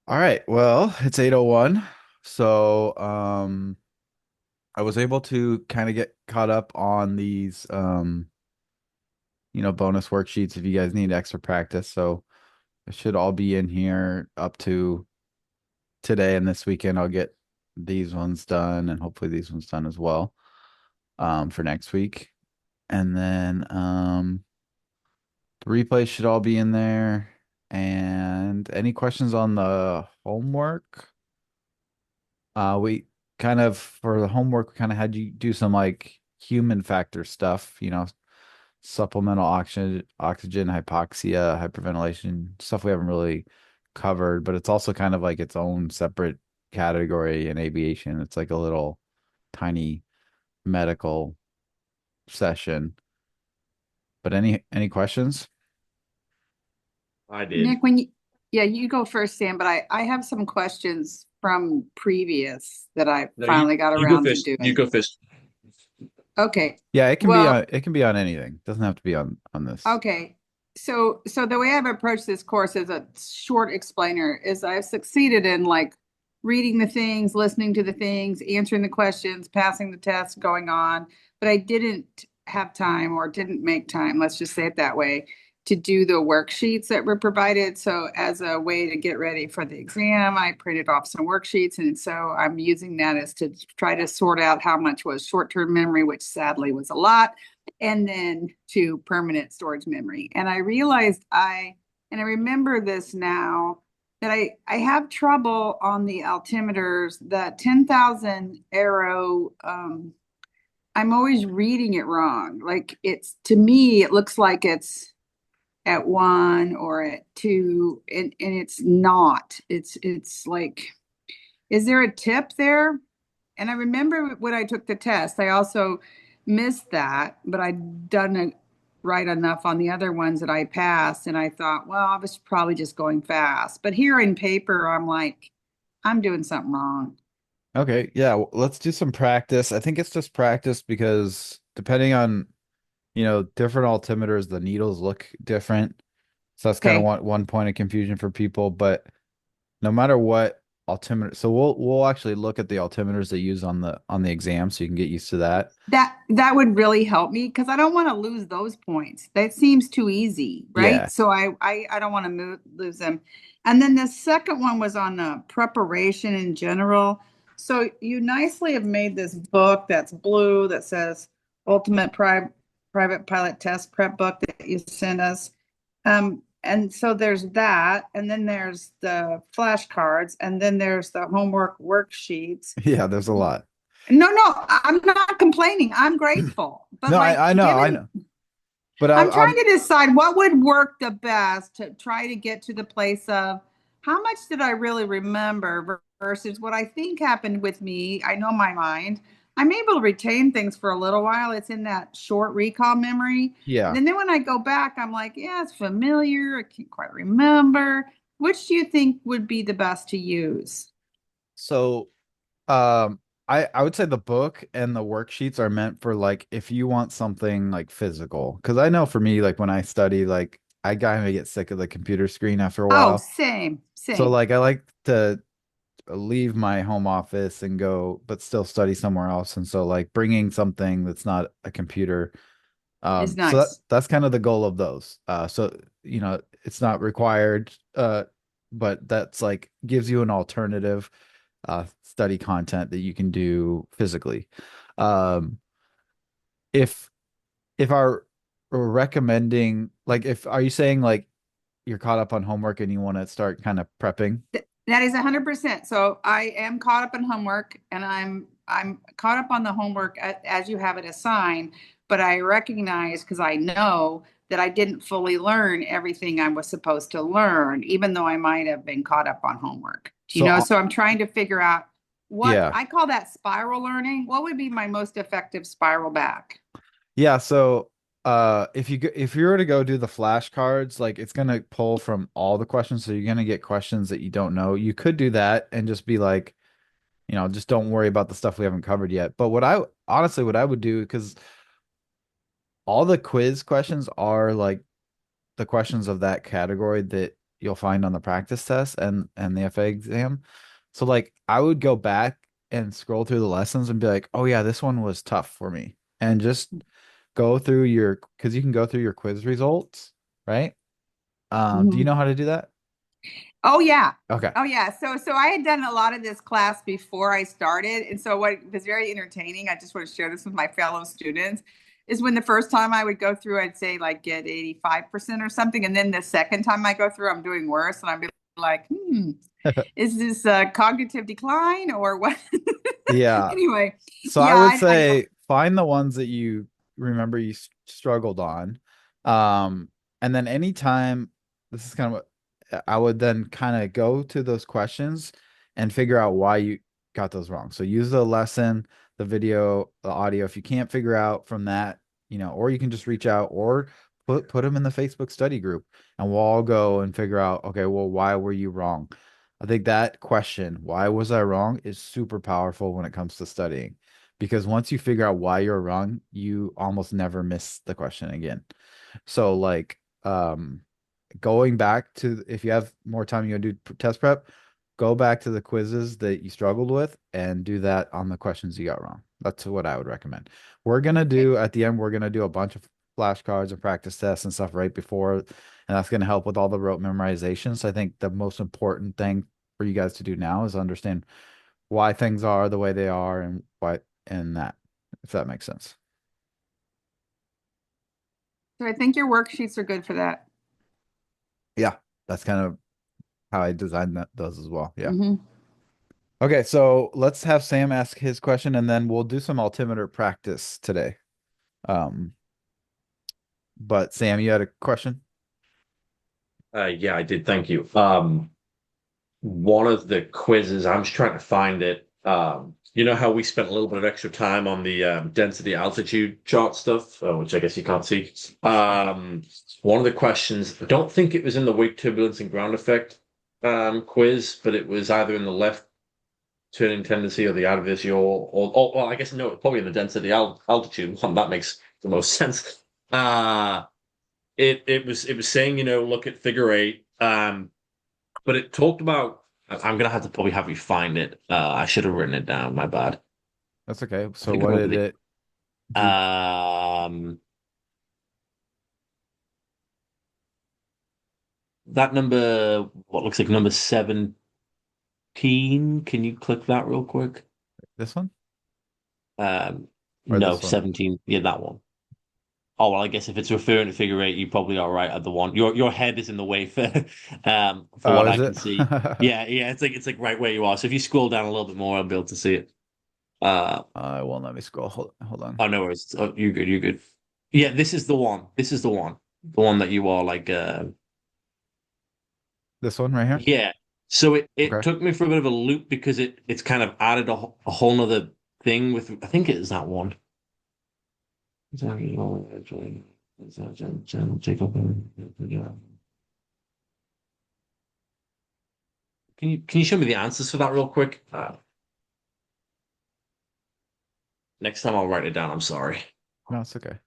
All right. Well, it's 8:01. So, I was able to kind of get caught up on these bonus worksheets if you guys need extra practice. So, it should all be in here up to today and this weekend. I'll get these ones done and hopefully these ones done as well for next week. And then the replays should all be in there. And any questions on the homework? We kind of for the homework, we kind of had you do some like human factor stuff, supplemental oxygen, hypoxia, hyperventilation, stuff we haven't really covered, but it's also kind of like its own separate category in aviation. It's like a little tiny medical session. But any questions? I did. Nick, yeah, you go first, Sam, but I have some questions from previous that I No, finally got you go around to first. You doing. go first. Okay. Yeah, Well, it can be on anything. It doesn't have to be on this. okay. So the way I've approached this course as a short explainer is I've succeeded in like reading the things, listening to the things, answering the questions, passing the test, going on, but I didn't have time or didn't make time, let's just say it that way, to do the worksheets that were provided. So as a way to get ready for the exam, I printed off some worksheets, and so I'm using that as to try to sort out how much was short-term memory, which sadly was a lot, and then to permanent storage memory. And I realized and I remember this now, that I have trouble on the altimeters, the 10,000 arrow. I'm always reading it wrong. Like to me, it looks like it's at 1 or at 2, and it's not. It's like, is there a tip there? And I remember when I took the test, I also missed that, but I'd done it right enough on the other ones that I passed. And I thought, well, I was probably just going fast. But here in paper, I'm like, I'm doing something wrong. Okay, yeah, let's do some practice. I think it's just practice because depending on, different altimeters, the needles look different. So that's kind of Okay. one point of confusion for people. But no matter what altimeter, so we'll actually look at the altimeters they use on the exam so you can get used to that. That would really help me because I don't want to lose those points. That seems too easy, right? Yeah. So I don't want to lose them. And then the second one was on preparation in general. So you nicely have made this book that's blue that says Ultimate Private Pilot Test Prep Book that you sent us. And so there's that, and then there's the flashcards, and then there's the homework worksheets. Yeah, there's a lot. No, I'm not complaining. I'm grateful. But No, like I given know. But I'm trying I'm to decide what would work the best to try to get to the place of how much did I really remember versus what I think happened with me. I know my mind. I'm able to retain things for a little while. It's in that short recall memory. yeah. And then when I go back, I'm like, yeah, it's familiar. I can't quite remember. Which do you think would be the best to use? So I would say the book and the worksheets are meant for like if you want something like physical. Because I know for me, like when I study, like I kind of get sick of the computer screen after a Oh, while. same, So same. like I like to leave my home office and go, but still study somewhere else. And so like bringing something that's not a computer. Is So nice. that's kind of the goal of those. So it's not required, but that's like gives you an alternative study content that you can do physically. Um, if if our recommending like if are you saying like you're caught up on homework and you want to start kind of prepping? That is 100%. So I am caught up in homework, and I'm caught up on the homework as you have it assigned, but I recognize because I know that I didn't fully learn everything I was supposed to learn, even though I might have been caught up on homework. So So I'm trying to figure out what yeah. I call that spiral learning. What would be my most effective spiral back? Yeah, so if you were to go do the flashcards, like it's gonna pull from all the questions, so you're gonna get questions that you don't know. You could do that and just be like, just don't worry about the stuff we haven't covered yet. But what I would do, because all the quiz questions are like the questions of that category that you'll find on the practice test and the FA exam. So like I would go back and scroll through the lessons and be like, oh yeah, this one was tough for me. And just go through your, because you can go through your quiz results, right? Do you Mhm. know how to do that? Oh yeah. Okay. Oh yeah. So I had done a lot of this class before I started. And so what was very entertaining, I just want to share this with my fellow students, is when the first time I would go through, I'd say like get 85% or something. And then the second time I go through, I'm doing worse. And I'd be like, is this a cognitive decline or what? Yeah. Anyway, So I yeah, would I know. say find the ones that you remember you struggled on. Um, and then anytime, this is kind of what I would then kind of go to those questions and figure out why you got those wrong. So use the lesson, the video, the audio. If you can't figure out from that, or you can just reach out or put them in the Facebook study group and we'll all go and figure out, okay, well, why were you wrong? I think that question, why was I wrong, is super powerful when it comes to studying. Because once you figure out why you're wrong, you almost never miss the question again. So like going back to, if you have more time, you gonna do test prep, go back to the quizzes that you struggled with and do that on the questions you got wrong. That's what I would recommend. We're gonna Okay. do at the end, we're gonna do a bunch of flashcards and practice tests and stuff right before, and that's gonna help with all the rote memorization. So I think the most important thing for you guys to do now is understand why things are the way they are and why and that, if that makes sense. So I think your worksheets are good for that. Yeah, that's kind of how I designed those as well. Yeah. Hmm. Okay, so let's have Sam ask his question and then we'll do some altimeter practice today. Um, but Sam, you had a question? Yeah, I did. Thank you. One of the quizzes, I'm just trying to find it. You know how we spent a little bit of extra time on the density altitude chart stuff, which I guess you can't see. One of the questions, I don't think it was in the wake turbulence and ground effect quiz, but it was either in the left turning tendency or the adverse yaw, or well, I guess no, it's probably in the density altitude one. That makes the most sense. Uh it was saying, look at figure eight. But it talked about. I'm gonna have to probably have you find it. I should have written it down. My bad. That's okay. I So think I what remember did the. it do? Um, that number, what looks like number 17. Can you click that real quick? This one or No, this one? 17. Yeah, that one. Oh well, I guess if it's referring to figure eight, you probably are right at the one. Your head is in the way for Oh, what is I it? can see. Yeah, yeah, it's like right where you are. So if you scroll down a little bit more, I'll be able to see it. I won't let me scroll. Hold on. Oh, no worries. Oh, you're good. You're good. Yeah, this is the one. This is the one. The one that you are like, This one right here? yeah. So it Okay. took me for a bit of a loop because it's kind of added a whole nother thing with, I think it is that one. Can you show me the answers for that real quick? Next time I'll write it down. I'm sorry. No, it's okay.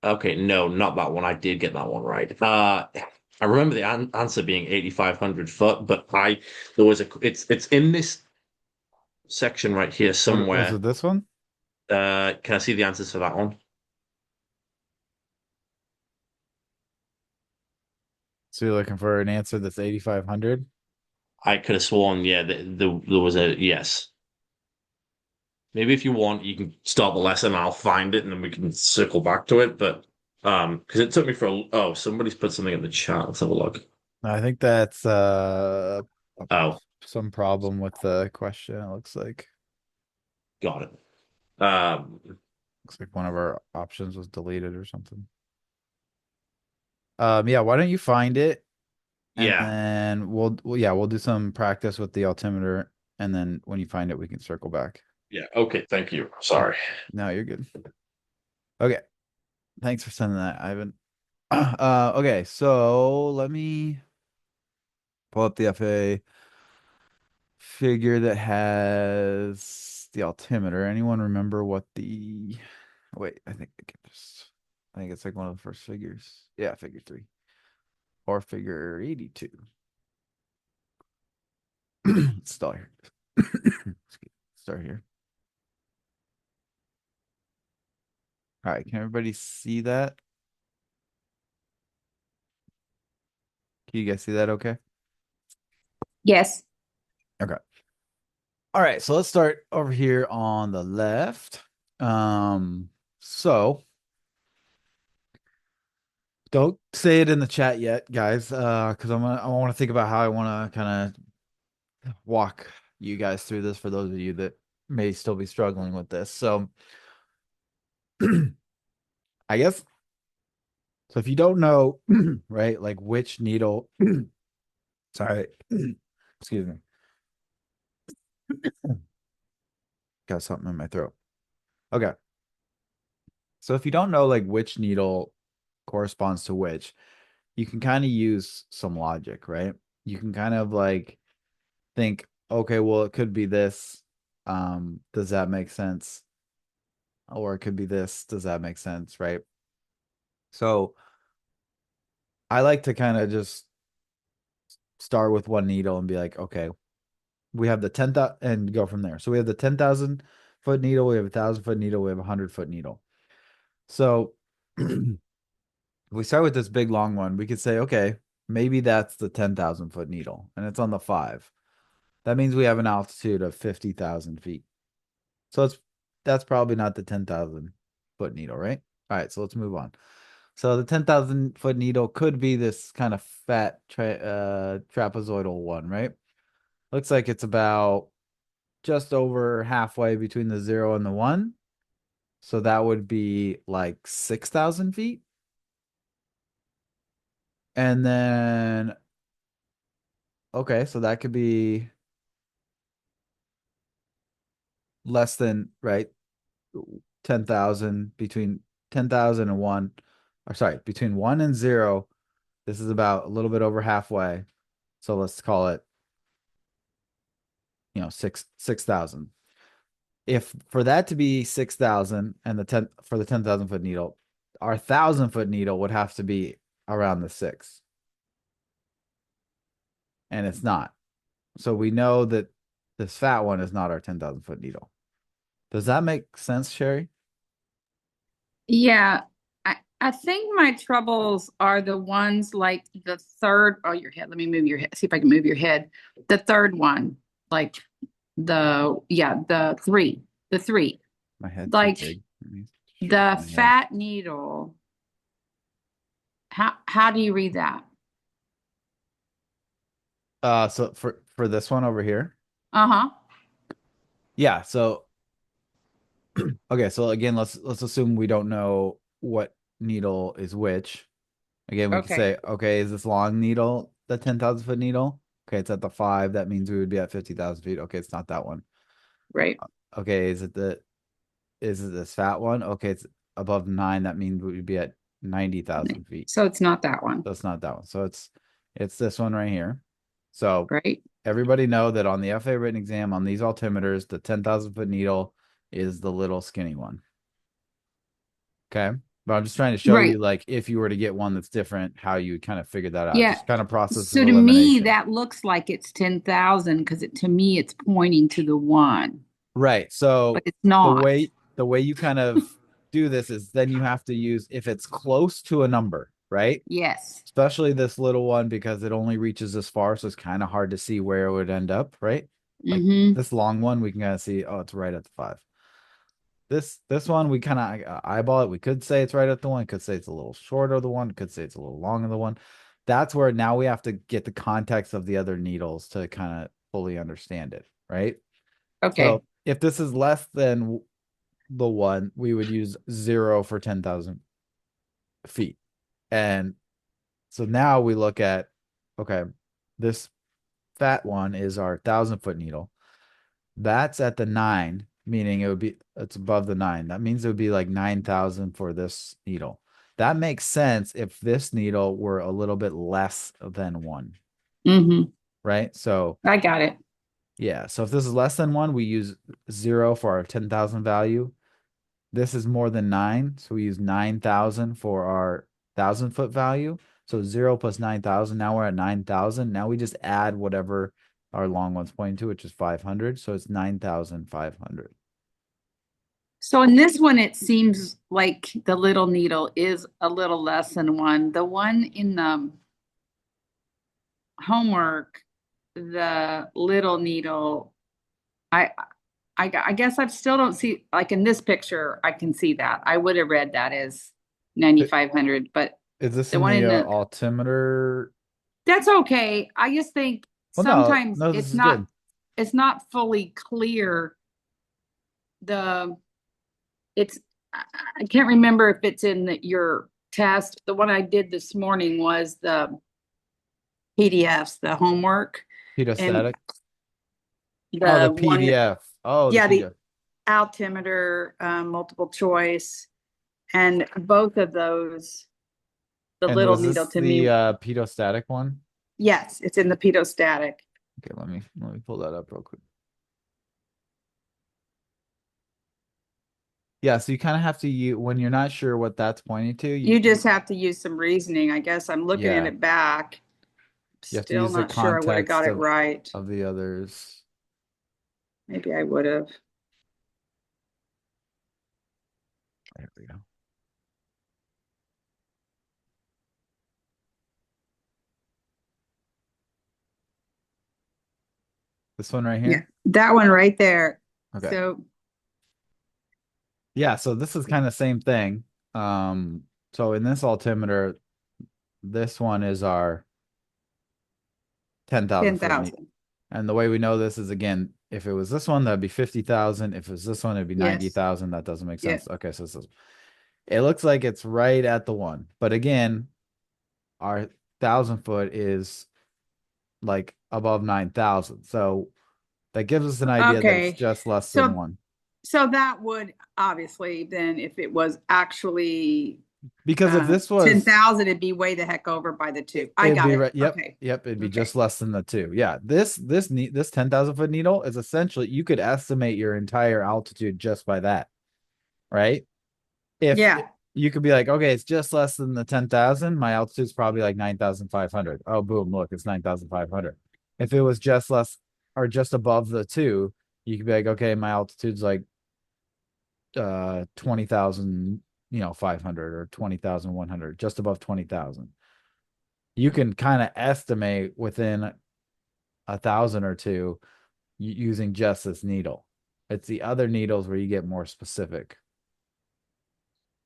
Okay, no, not that one. I did get that one right. I remember the answer being 8,500 foot, but there was it's in this section right here What was somewhere. it? This one? Can I see the answers for that one? So you're looking for an answer that's 8,500? I could have sworn, yeah, there was a yes. Maybe if you want, you can start the lesson. I'll find it, and then we can circle back to it. But because it took me for oh, somebody's put something in the chat. Let's have a look. I think that's Oh, some problem with the question, it looks like. got it. Looks like one of our options was deleted or something. Yeah, why don't you find it and Yeah, then we'll do some practice with the altimeter and then when you find it we can circle back. yeah. Okay, thank you. Sorry. No, you're good. Okay. Thanks for sending that, Ivan. Okay, so let me pull up the FA figure that has the altimeter. Anyone remember what the wait, I think it's like one of the first figures. Yeah, figure three. or figure 82. Let's start here. Start here. All right, can everybody see that? Can you guys see that okay? Yes. Okay. All right, so let's start over here on the left. So don't say it in the chat yet, guys, because I want to think about how I want to kind of walk you guys through this for those of you that may still be struggling with this. So I guess so if you don't know, right, like which needle, sorry, excuse me, got something in my throat. Okay. So if you don't know like which needle corresponds to which, you can kind of use some logic, right? You can kind of like think, okay, well, it could be this. Does that make sense? Or it could be this. Does that make sense? Right. So I like to kind of just start with one needle and be like, okay, we have the 10,000 and go from there. So we have the 10,000 foot needle, we have 1,000 foot needle, we have a 100 foot needle. So if we start with this big long one, we could say, okay, maybe that's the 10,000 foot needle and it's on the 5. That means we have an altitude of 50,000 feet. So that's probably not the 10,000 foot needle, right? All right, so let's move on. So the 10,000 foot needle could be this kind of fat trapezoidal one, right? Looks like it's about just over halfway between the 0 and the 1. So that would be like 6,000 feet. And then, okay, so that could be less than, right? 10,000 between 10,000 and 1, or sorry, between 1 and 0. This is about a little bit over halfway. So let's call it, 6,000. If for that to be 6,000 and for the 10,000 foot needle, our 1,000 foot needle would have to be around the 6. And it's not. So we know that this fat one is not our 10,000 foot needle. Does that make sense, Sherry? Yeah. I think my troubles are the ones like the third. Oh, your head. Let me move your head. See if I can move your head. The third one, like the three. The three. My head's too Like big. the fat needle. How do you read that? So for this one over here. Uh-huh. Yeah, so okay, so again, let's assume we don't know what needle is which. Again, we could Okay. say, okay, is this long needle the 10,000 foot needle? Okay, it's at the 5. That means we would be at 50,000 feet. Okay, it's not that one. Right. Okay, is it this fat one? Okay, it's above 9. That means we would be at 90,000 feet. So it's not that one. So it's not that one. So it's this one right here. So Right. everybody know that on the FA written exam on these altimeters, the 10,000 foot needle is the little skinny one. Okay. But I'm just trying to show Right. you, like, if you were to get one that's different, how you would kind of figure that out. Yeah. Just kind of process So of to me, elimination. that looks like it's 10,000 because to me, it's pointing to the one, Right. So but it's not. the way you kind of do this is then you have to use if it's close to a number, right? Yes. Especially this little one because it only reaches this far, so it's kind of hard to see where it would end up, right? Like this long one, we can kind of see, oh, it's right at the 5. This one, we kind of eyeball it. We could say it's right at the 1. Could say it's a little short of the 1. Could say it's a little long of the 1. That's where now we have to get the context of the other needles to kind of fully understand it, right? Okay. So if this is less than the 1, we would use 0 for 10,000 feet. And so now we look at, okay, this fat one is our 1,000 foot needle. That's at the 9, meaning it's above the 9. That means it would be like 9,000 for this needle. That makes sense if this needle were a little bit less than 1. Right? So I got it. yeah. So if this is less than 1, we use 0 for our 10,000 value. This is more than 9, so we use 9,000 for our 1,000 foot value. So 0 plus 9,000. Now we're at 9,000. Now we just add whatever our long one's pointing to, which is 500. So it's 9,500. So in this one, it seems like the little needle is a little less than one. The one in the homework, the little needle, I I guess I still don't see, like in this picture, I can see that. I would have read that as 9,500, but Is this the in one the in the, altimeter? that's okay. I just think Well, no, sometimes no, this is good. it's not fully clear. The, it's, I can't remember if it's in your test. The one I did this morning was the PDFs, the homework, and Pedostatic. Oh, the the one, PDF. Oh, the yeah, the PDF. altimeter, multiple choice, and both of those, the And little was needle this to the me, pedostatic one? yes, it's in the pedostatic. Okay, let me pull that up real quick. Yeah, so you kind of have to use when you're not sure what that's pointing to, You just have to use some reasoning, I guess. I'm looking at yeah, it back. you have to Still use the not sure I would have got context it right. of the others. Maybe I would have. There we go. This one right Yeah, here. that one right there. Okay. So, Yeah, so this is kind of same thing. So in this altimeter, this one is our 10,000 foot needle. 10,000. And the way we know this is again, if it was this one, that'd be 50,000. If it was this one, it'd be Yes. 90,000. That doesn't make Yeah. sense. Okay, so it looks like it's right at the one. But again, our 1,000 foot is like above 9,000. So that gives us an idea that it's Okay. just less than So, one. so that would obviously then, if it was actually Because if this was 10,000, it'd be way the heck over by the two. I it'd got be it. right. Yep. Okay. Yep. It'd be Okay. just less than the two. Yeah. This 10,000 foot needle is essentially, you could estimate your entire altitude just by that. Right. If Yeah. you could be like, okay, it's just less than the 10,000, my altitude's probably like 9,500. Oh, boom. Look, it's 9,500. If it was just less or just above the two, you could be like, okay, my altitude's like 20,000, 500 or 20,100, just above 20,000. You can kind of estimate within 1,000 or two using just this needle. It's the other needles where you get more specific.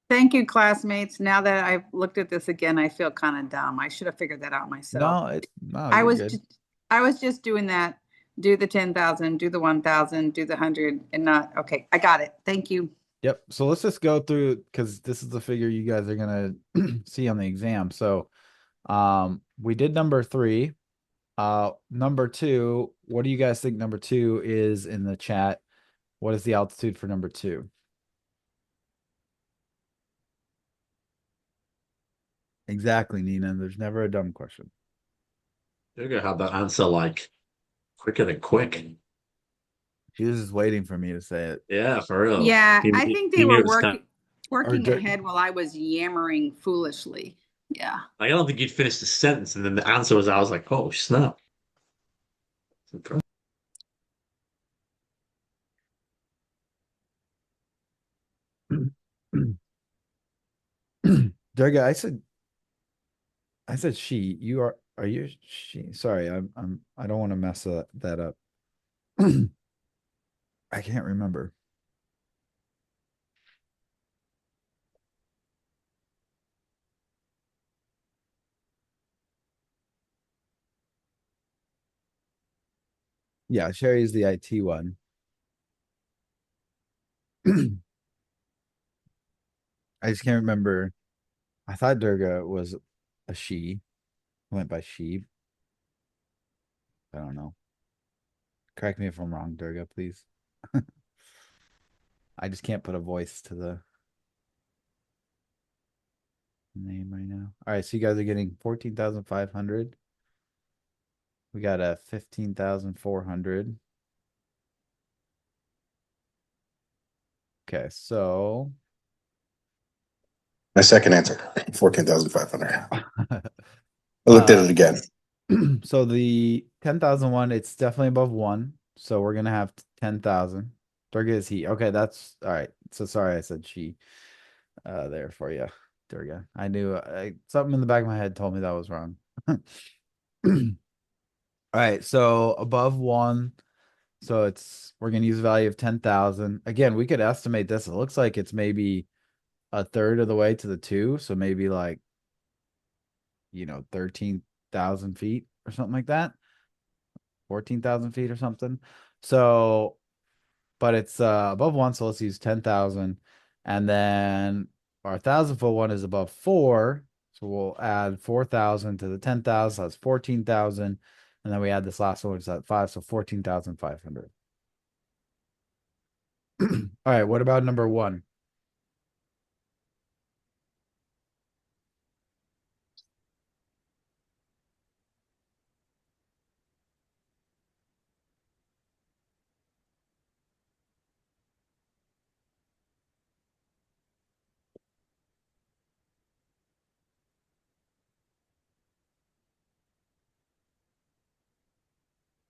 Thank you, classmates. Now that I've looked at this again, I feel kind of dumb. I should have figured that out myself. No, I you're was good. just, I was just doing that. Do the 10,000, do the 1,000, do the 100, and not, okay, I got it. Thank you. Yep. So let's just go through because this is the figure you guys are gonna see on the exam. So we did number 3. Number 2, what do you guys think number 2 is in the chat? What is the altitude for number 2? Exactly, Nina. There's never a dumb question. You're gonna have that answer like quicker than quick. She was just waiting for me to say it. Yeah, for real. Yeah, I think He they knew were it was time. Or working ahead while I was yammering foolishly. Yeah. Like, I don't think you'd finish the sentence, and then the answer was, I was like, oh snap. Durga, I said she. Are you she? Sorry, I don't want to mess that up. I can't remember. Yeah, Sherry's the IT one. I just can't remember. I thought Durga was a she. Went by she. I don't know. Correct me if I'm wrong, Durga, please. I just can't put a voice to the name right now. All right, so you guys are getting 14,500. We got a 15,400. Okay, so My second answer, 14,500. I looked at it again. So the 10,001, it's definitely above 1. So we're gonna have 10,000. Target is he. Okay, that's all right. So sorry I said she there for you. There we go. I knew something in the back of my head told me that was wrong. All right, so above 1. So we're gonna use a value of 10,000. Again, we could estimate this. It looks like it's maybe a third of the way to the 2, so maybe like 13,000 feet or something like that. 14,000 feet or something. So, but it's above 1, so let's use 10,000. And then our 1,000-foot one is above 4. So we'll add 4,000 to the 10,000. That's 14,000. And then we add this last one, which is at 5, so 14,500. All right, what about number 1?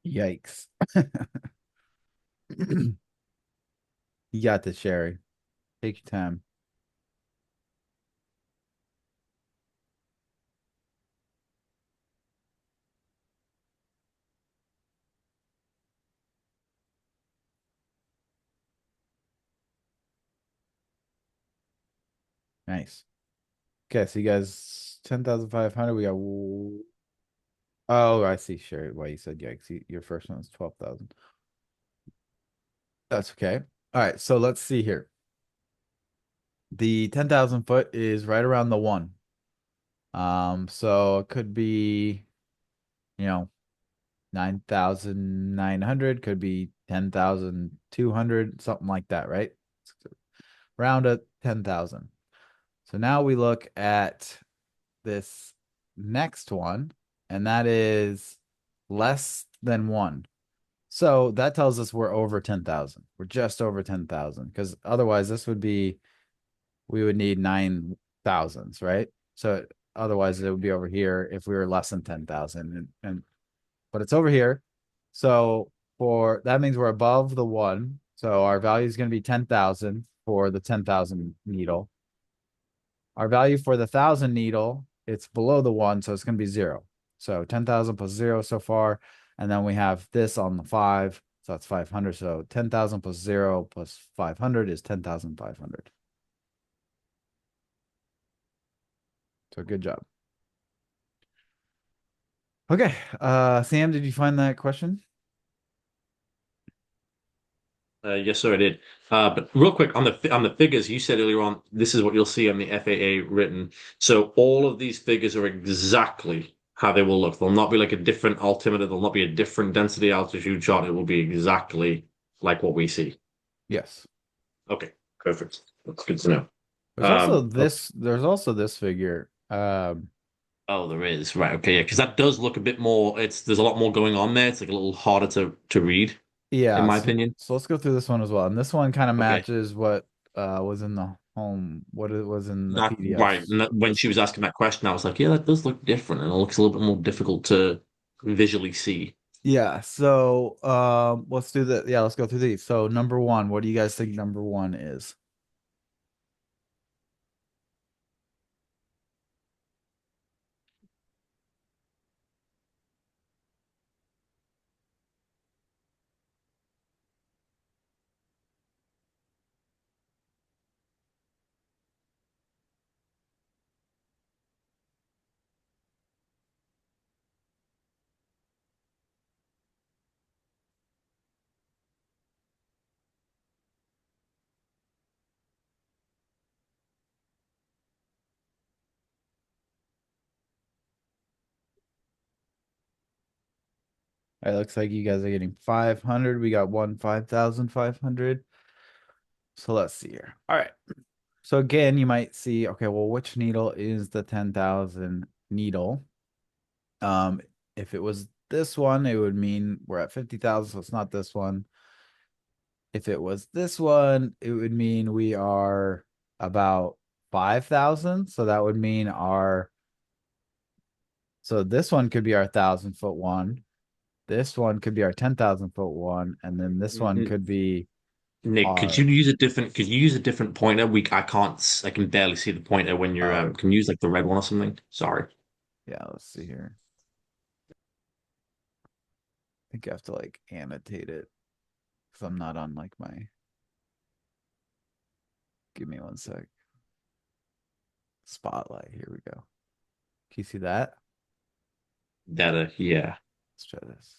Yikes. You got this, Sherry. Take your time. Nice. Okay, so you guys 10,500. We got. Oh, I see. Sure. Why you said yikes. Your first one was 12,000. That's okay. All right, so let's see here. The 10,000 foot is right around the 1. So it could be, 9,900, could be 10,200, something like that, right? Round at 10,000. So now we look at this next one, and that is less than 1. So that tells us we're over 10,000. We're just over 10,000, because otherwise we would need 9,000s, right? So otherwise it would be over here if we were less than 10,000, but it's over here. So for that means we're above the 1. So our value is going to be 10,000 for the 10,000 needle. Our value for the 1,000 needle, it's below the 1, so it's going to be 0. So 10,000 plus 0 so far. And then we have this on the 5. So that's 500. So 10,000 plus 0 plus 500 is 10,500. So good job. Okay. Sam, did you find that question? Yes, sir, I did. But real quick on the figures, you said earlier on, this is what you'll see on the FAA written. So all of these figures are exactly how they will look. They'll not be like a different altimeter. There'll not be a different density altitude chart. It will be exactly like what we see. Yes. Okay, perfect. That's good to know. There's also this figure. Oh, there is. Right. Okay. Yeah. Because that does look a bit more. There's a lot more going on there. It's like a little harder to read, in Yeah, my opinion. so let's go through this one as well. And this one kind of Okay. matches what was in the home, what it was in the Right. PDFs. And when she was asking that question, I was like, yeah, that does look different, and it looks a little bit more difficult to visually see. Yeah, so let's do that. Yeah, let's go through these. So number 1, what do you guys think number 1 is? It looks like you guys are getting 500. We got 5,500. So let's see here. All right. So again, you might see, okay, well, which needle is the 10,000 needle? If it was this one, it would mean we're at 50,000, so it's not this one. If it was this one, it would mean we are about 5,000. So that would mean so this one could be our 1,000-foot one. This one could be our 10,000-foot one. And then this one Mhm. could be Nick, our, could you use a different pointer? I can barely see the pointer when you're can you use like the red one or something? Sorry. yeah, let's see here. I think I have to like annotate it because I'm not on like my, give me one sec. Spotlight. Here we go. Can you see that? Yeah. Let's try this.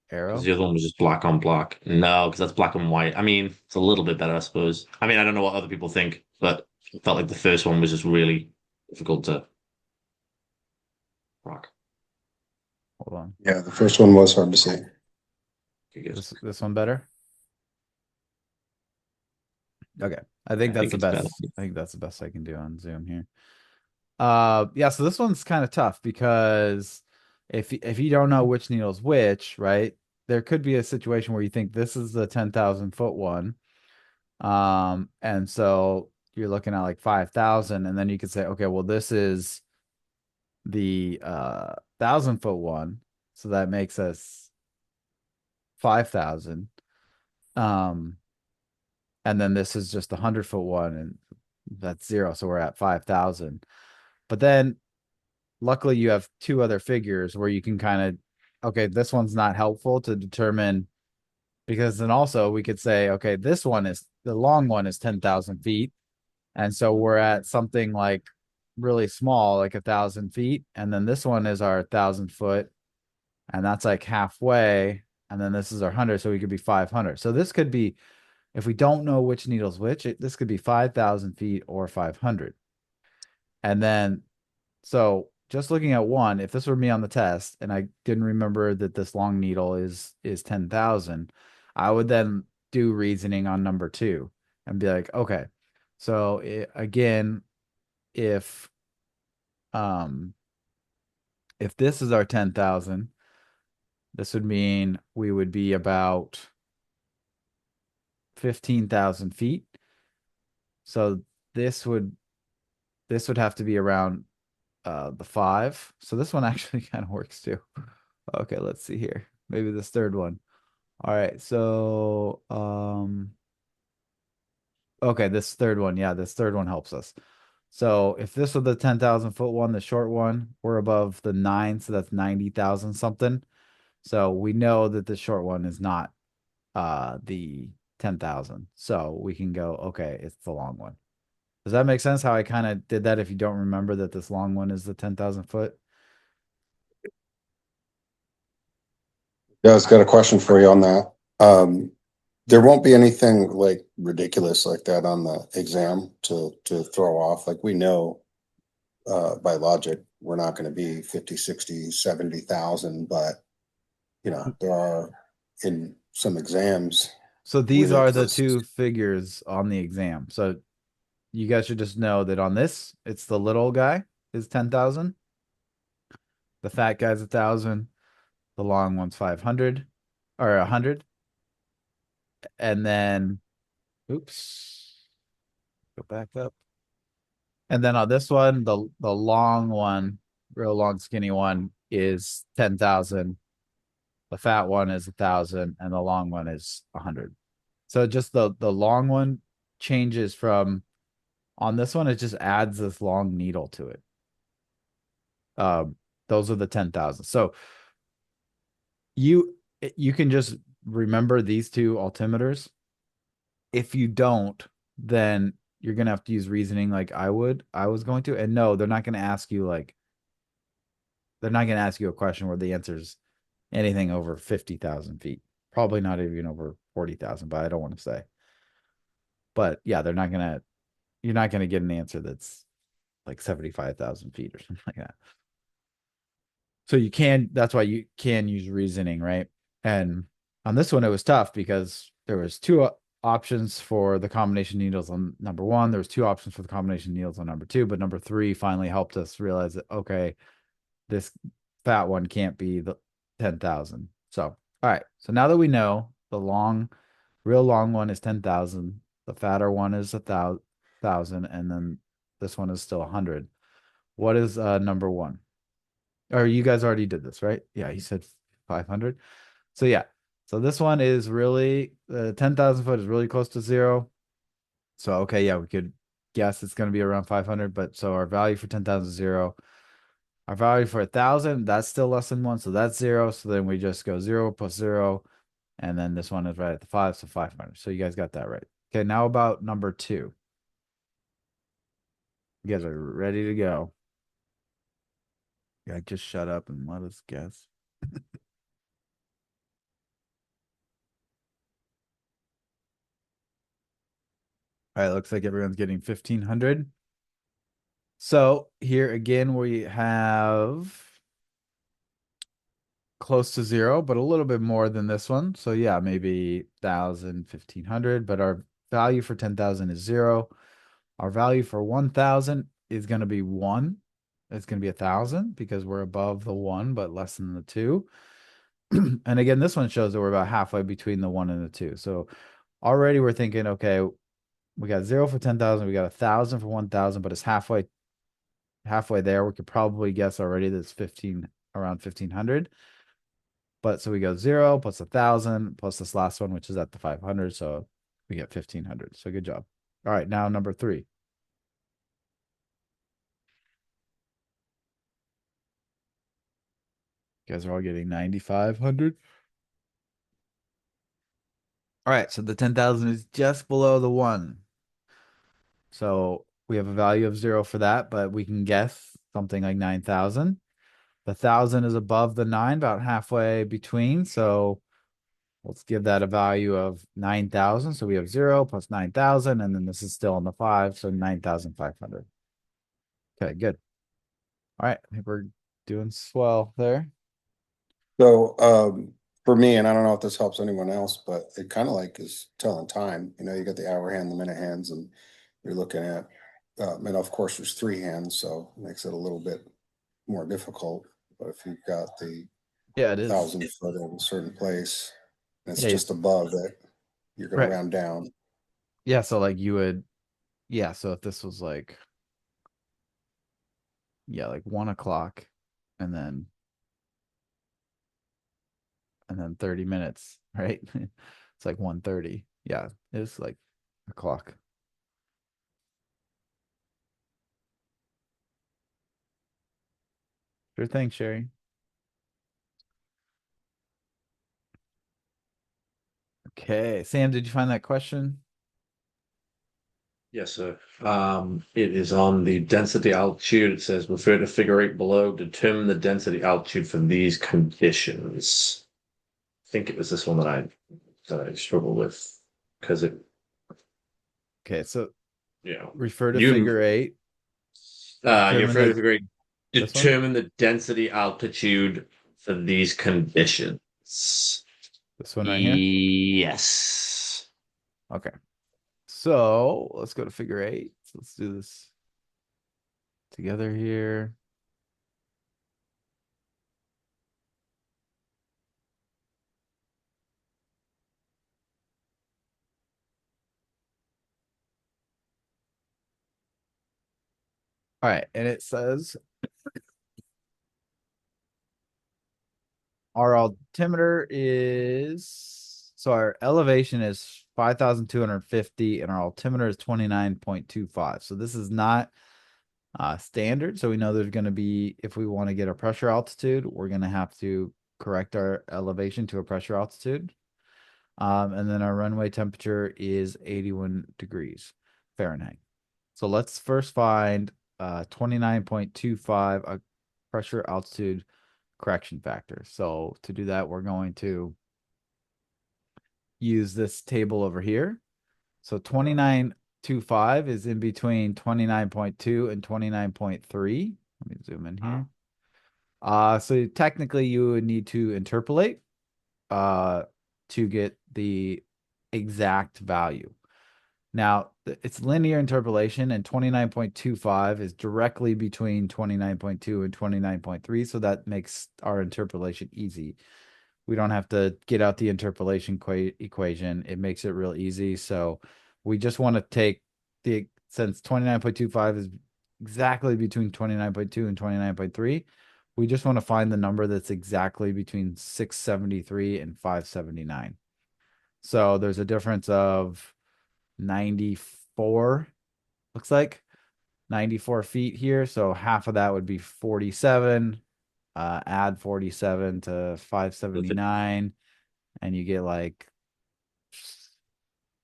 Because Arrow. the other one was just black on black. No, because that's black and white. I mean, it's a little bit better, I suppose. I mean, I don't know what other people think, but it felt like the first one was just really difficult to rock. Hold on. Yeah, the first one was hard to see. I guess. This one better? Okay. I I think that's think the it's better. best. I think that's the best I can do on Zoom here. Yeah, so this one's kind of tough because if you don't know which needle's which, right? There could be a situation where you think this is the 10,000-foot one. And so you're looking at like 5,000, and then you could say, okay, well, this is the 1,000-foot one. So that makes us 5,000. Um, and then this is just the 100-foot one, and that's 0. So we're at 5,000. But then luckily you have two other figures where you can kind of, okay, this one's not helpful to determine, because then also we could say, okay, this one is the long one is 10,000 feet. And so we're at something like really small, like 1,000 feet. And then this one is our 1,000-foot, and that's like halfway. And then this is our 100. So we could be 500. So this could be, if we don't know which needle's which, this could be 5,000 feet or 500. And then, so just looking at one, if this were me on the test and I didn't remember that this long needle is 10,000, I would then do reasoning on number 2 and be like, okay, so again, if um if this is our 10,000, this would mean we would be about 15,000 feet. So this would have to be around the 5. So this one actually kind of works too. Okay, let's see here. Maybe this third one. All right, so okay, this third one, yeah, this third one helps us. So if this was the 10,000-foot one, the short one, we're above the 9, so that's 90,000 something. So we know that the short one is not the 10,000. So we can go, okay, it's the long one. Does that make sense how I kind of did that if you don't remember that this long one is the 10,000 foot? Yeah, I've got a question for you on that. There won't be anything like ridiculous like that on the exam to throw off. Like we know by logic, we're not going to be 50, 60, 70,000, but there are in some exams So these really are the close. two figures on the exam. So you guys should just know that on this, it's the little guy is 10,000. The fat guy's 1,000. The long one's 500 or 100. And then, oops, go back up. And then on this one, the long one, real long skinny one is 10,000. The fat one is 1,000, and the long one is 100. So just the long one changes from, on this one, it just adds this long needle to it. Those are the 10,000. So you can just remember these two altimeters. If you don't, then you're gonna have to use reasoning like I was going to. And no, they're not gonna ask you a question where the answer's anything over 50,000 feet. Probably not even over 40,000, but I don't want to say. But yeah, you're not gonna get an answer that's like 75,000 feet or something like that. So that's why you can use reasoning, right? And on this one, it was tough because there was two options for the combination needles on number 1. There was 2 options for the combination needles on number 2, but number 3 finally helped us realize that, okay, this fat one can't be the 10,000. So, all right. So now that we know the real long one is 10,000, the fatter one is 1,000, and then This one is still 100. What is number one? Or you guys already did this, right? Yeah, he said 500. So yeah. So this one is really 10,000 foot is really close to zero. So okay, yeah, we could guess it's going to be around 500, but so our value for 10,000 is zero. Our value for 1,000, that's still less than one, so that's zero. So then we just go zero plus zero, and then this one is right at the five, so 500. So you guys got that right. Okay, now about number two. You guys are ready to go. Yeah, just shut up and let us guess. All right, looks like everyone's getting 1,500. So here again, we have close to zero, but a little bit more than this one. So yeah, maybe 1,000, 1,500, but our value for 10,000 is zero. Our value for 1,000 is going to be one. It's going to be 1,000 because we're above the one, but less than the two. And again, this one shows that we're about halfway between the one and the two. So already we're thinking, okay, we got zero for 10,000, we got 1,000 for 1,000, but it's halfway there. We could probably guess already that it's 15 around 1,500. But so we go zero plus 1,000 plus this last one, which is at the 500. So we get 1,500. So good job. All right, now number three. You guys are all getting 9,500. All right, so the 10,000 is just below the one. So we have a value of zero for that, but we can guess something like 9,000. The 1,000 is above the nine, about halfway between. So let's give that a value of 9,000. So we have zero plus 9,000, and then this is still in the five, so 9,500. Okay, good. All right, I think we're doing swell there. So, for me, and I don't know if this helps anyone else, but it kind of like is telling time. You know, you got the hour hand, the minute hands, and you're looking at, and of course there's three hands, so it makes it a little bit more difficult. But if you've got the Yeah, it is. 1,000 foot in a certain place, and it's Yeah, just above it, you're going to right. round down. Yeah, so like you would, yeah, so if this was like, yeah, like 1 o'clock and then 30 minutes, right? It's like 1:30. Yeah, it's like a clock. Sure thing, Sherry. Okay, Sam, did you find that question? Yes, sir. It is on the density altitude. It says refer to figure eight below. Determine the density altitude for these conditions. I think it was this one that I struggle with because it, Okay, so you know, refer to you figure eight. you Determine refer to the figure eight. this one. Determine the density altitude for these conditions. This one right here. Yes. Okay. So let's go to figure eight. So let's do this together here. All right, and it says our altimeter is so our elevation is 5,250 and our altimeter is 29.25. So this is not standard. So we know there's going to be, if we want to get a pressure altitude, we're going to have to correct our elevation to a pressure altitude. And then our runway temperature is 81 degrees Fahrenheit. So let's first find 29.25, a pressure altitude correction factor. So to do that, we're going to use this table over here. So 29.25 is in between 29.2 and 29.3. Let me zoom in here. So technically you would need to interpolate to get the exact value. Now, it's linear interpolation, and 29.25 is directly between 29.2 and 29.3, so that makes our interpolation easy. We don't have to get out the interpolation equation. It makes it real easy. So we just want to take since 29.25 is exactly between 29.2 and 29.3. We just want to find the number that's exactly between 673 and 579. So there's a difference of 94, looks like 94 feet here. So half of that would be 47. Add 47 to 579, and you get like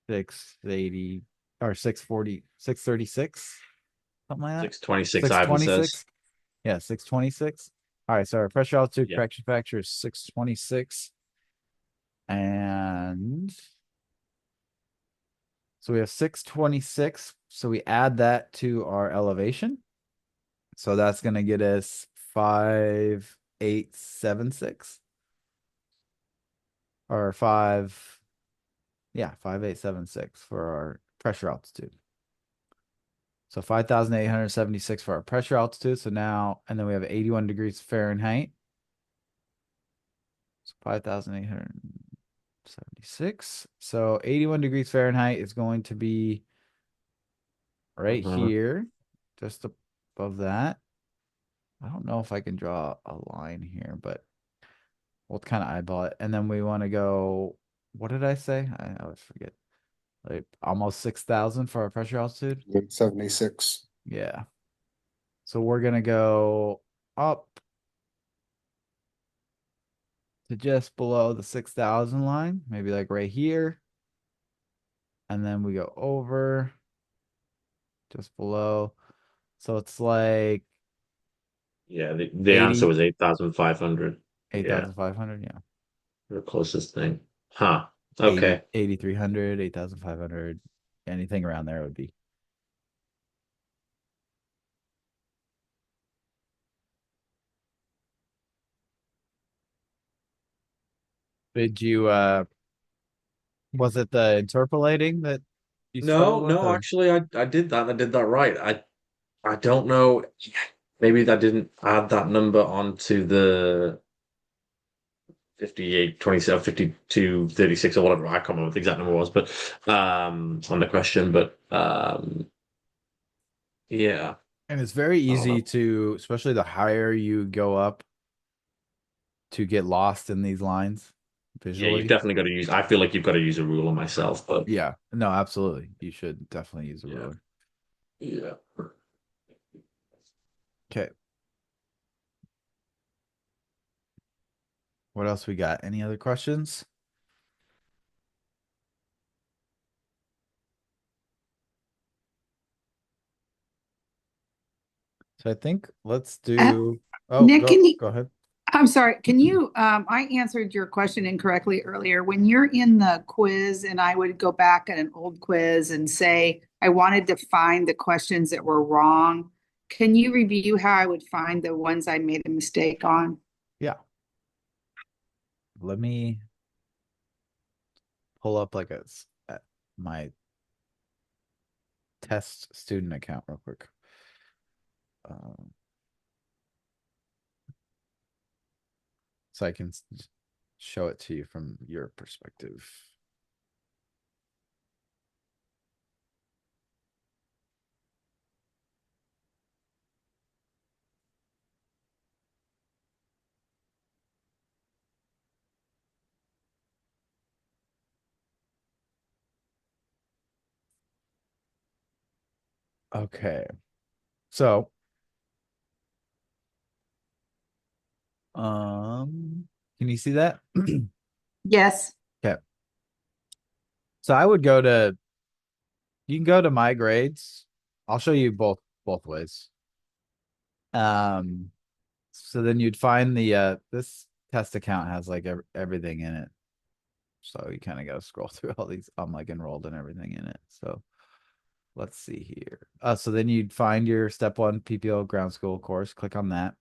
680 or 640, 636, something like that. 626 Ivan says. 626. Yeah, 626. All right, so our pressure altitude Yeah. correction factor is 626. And so we have 626. So we add that to our elevation. So that's going to get us 5876 or 5876 for our pressure altitude. So 5,876 for our pressure altitude. So now, and then we have 81 degrees Fahrenheit. So 5,876. So 81 degrees Fahrenheit is going to be right here, just above that. I don't know if I can draw a line here, but we'll kind of eyeball it. And then we want to go, what did I say? I always forget. Like almost 6,000 for our pressure altitude. 76. Yeah. So we're going to go up to just below the 6,000 line, maybe like right here. And then we go over just below. So it's like Yeah, the answer was 8,500. Yeah, 8,500. Yeah. the closest thing. Huh. 80, Okay. 8,300, 8,500, anything around there would be. Did you, was it the interpolating that you struggled with, No, or? actually I did that. I did that right. I don't know. Maybe I didn't add that number onto the 58, 27, 52, 36 or whatever. I can't remember what the exact number was, but on the question, but yeah. And it's very I don't easy know. to, especially the higher you go up, to get lost in these lines Yeah, you've visually. definitely got to use. I feel like you've got to use a ruler myself, but Yeah, no, absolutely. You should definitely use a yeah, ruler. yeah. Okay. What else we got? Any other questions? So I think let's do, oh, Nick, can you, go ahead. I'm sorry, can you, I answered your question incorrectly earlier. When you're in the quiz and I would go back at an old quiz and say, I wanted to find the questions that were wrong, can you review how I would find the ones I made a mistake on? Yeah. Let me pull up like my test student account real quick. Um, so I can show it to you from your perspective. Okay. So, can you see that? Yes. Okay. So I would you can go to my grades. I'll show you both ways. So then you'd find this test account has like everything in it. So you kind of got to scroll through all these. I'm like enrolled and everything in it. So let's see here. So then you'd find your step 1 PPO ground school course, click on that.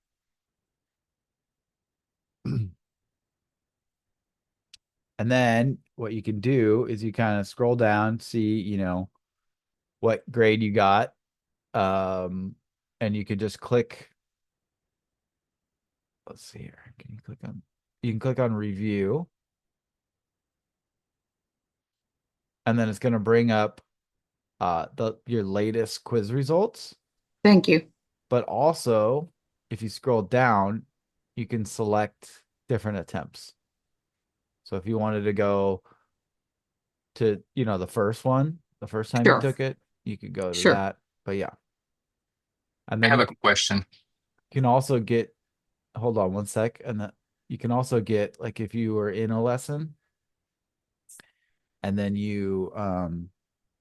And then what you can do is you kind of scroll down, see, what grade you got. And you can just click, let's see here. You can click on review. And then it's going to bring up your latest quiz results. Thank you. But also, if you scroll down, you can select different attempts. So if you wanted to go to, the first one, the first time you Sure. took it, you could go to Sure. that. But yeah. And I then have you a question. can also get, hold on one sec, and then you can also get, like, if you were in a lesson and then you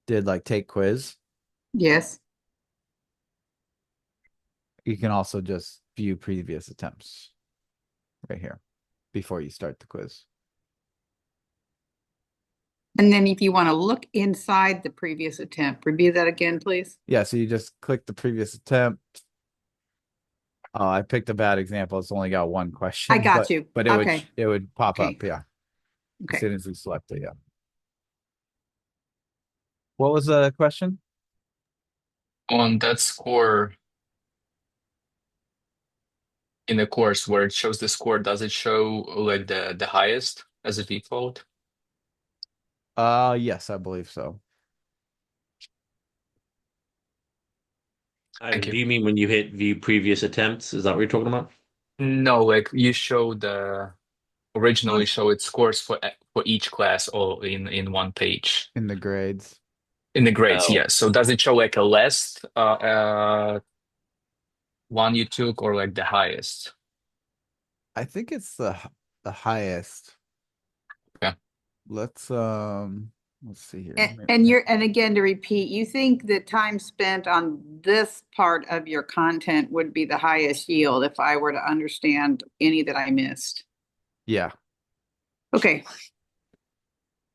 did like take quiz, Yes. you can also just view previous attempts right here before you start the quiz. And then if you want to look inside the previous attempt, review that again, please. Yeah, so you just click the previous attempt. Oh, I picked a bad example. It's only got one question. I got you. But Okay. it would pop Okay. up, yeah. As Okay. soon as we select it, yeah. What was the question? On that score in the course where it shows the score, does it show like the highest as a default? Yes, I believe so. Thank Ivan, you. do you mean when you hit view previous attempts? Is that what you're talking about? No, like you show originally show its scores for each class all in one page. In the grades. In the grades, Oh, yes. So does it show like a less one you took or like the highest? I think it's the highest. Okay. Let's see here. And again, to repeat, you think the time spent on this part of your content would be the highest yield if I were to understand any that I missed? Yeah. Okay.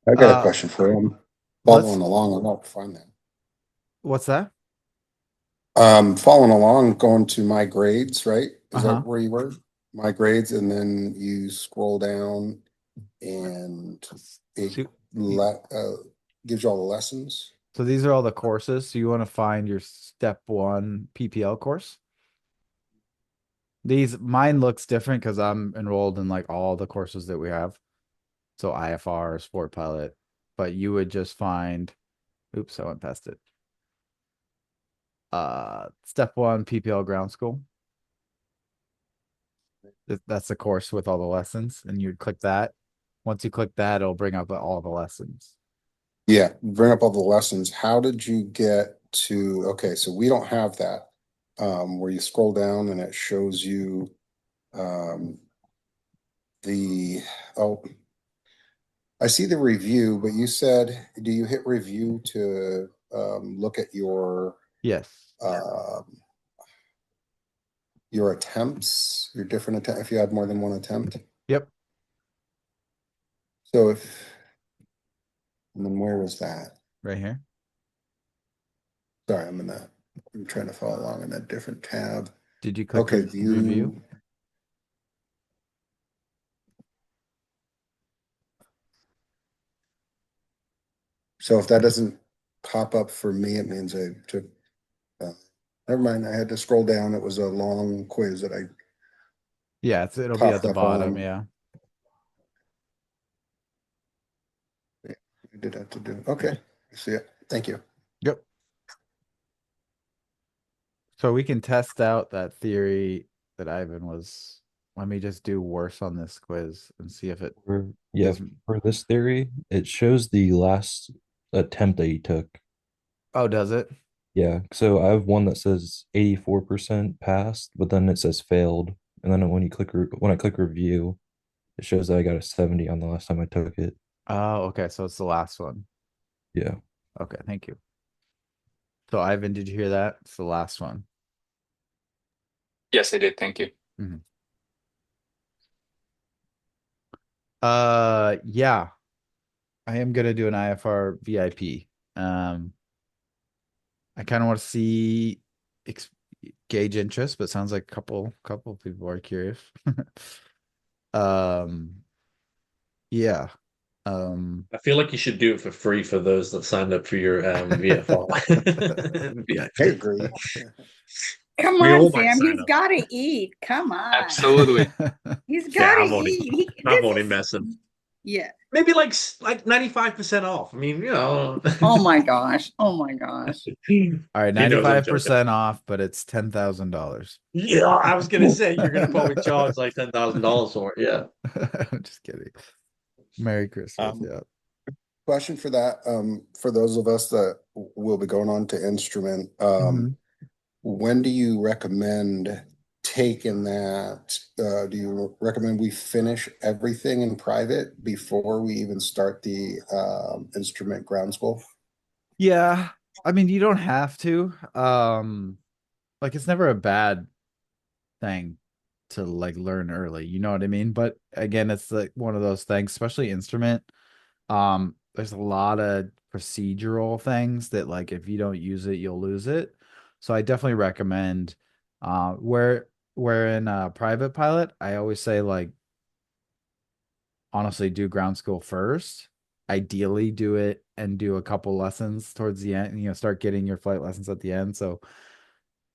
I got a question for you. let's- Following along, I won't find that. What's that? Following along, going to my grades, right? Is Uh-huh. that where you were? My grades, and then you scroll down and it gives you all the lessons. So these are all the courses. So you want to find your step 1 PPL course. Mine looks different because I'm enrolled in like all the courses that we have. So IFR, Sport Pilot, but you would just find, oops, I went past it. Step 1 PPL Ground School. That's the course with all the lessons, and you'd click that. Once you click that, it'll bring up all the lessons. Yeah, bring up all the lessons. How did you get to, okay, so we don't have that. Where you scroll down and it shows you oh, I see the review, but you said, do you hit review to look at Yes. your attempts, your different attempt, if you had more than one attempt? Yep. So and then where was that? Right here. Sorry, I'm trying to follow along in that different tab. Did you click Okay, review? So if that doesn't pop up for me, it means I took, never mind, I had to scroll down. It was a long quiz that I Yeah, it'll be at coughed the up bottom, on. yeah. I did have to do, okay, I see it. Thank you. Yep. So we can test out that theory that Ivan was. Let me just do worse on this quiz and see if it Yeah, is. for this theory, it shows the last attempt that you took. Oh, does it? Yeah, so I have one that says 84% passed, but then it says failed. And then when I click review, it shows that I got a 70 on the last time I took it. Oh, okay. So it's the last one. Yeah. Okay, thank you. So Ivan, did you hear that? It's the last one. Yes, I did. Thank you. Yeah. I am gonna do an IFR VIP. I kind of want to see gauge interest, but sounds like a couple people are curious. Yeah. I feel like you should do it for free for those that signed up for your VFR. I agree. Come We on, all might Sam. sign He's up. got to eat. Come on. Absolutely. He's Yeah, got to I'm only, eat. I'm only messing. Yeah. Maybe like 95% off. I mean, Oh my gosh. Oh my gosh. he All right, knows I'm joking. 95% off, but it's $10,000. Yeah, I was gonna say you're gonna probably charge like $10,000 for it. Yeah. I'm just kidding. Merry Christmas. Um, Yeah. question for that, for those of us that will be going on to instrument, Mhm. when do you recommend taking that? Do you recommend we finish everything in private before we even start the instrument ground school? Yeah. I mean, you don't have to. Like it's never a bad thing to like learn early, you know what I mean? But again, it's like one of those things, especially instrument. There's a lot of procedural things that like if you don't use it, you'll lose it. So I definitely recommend where in private pilot, I always say like honestly do ground school first. Ideally do it and do a couple lessons towards the end, start getting your flight lessons at the end. So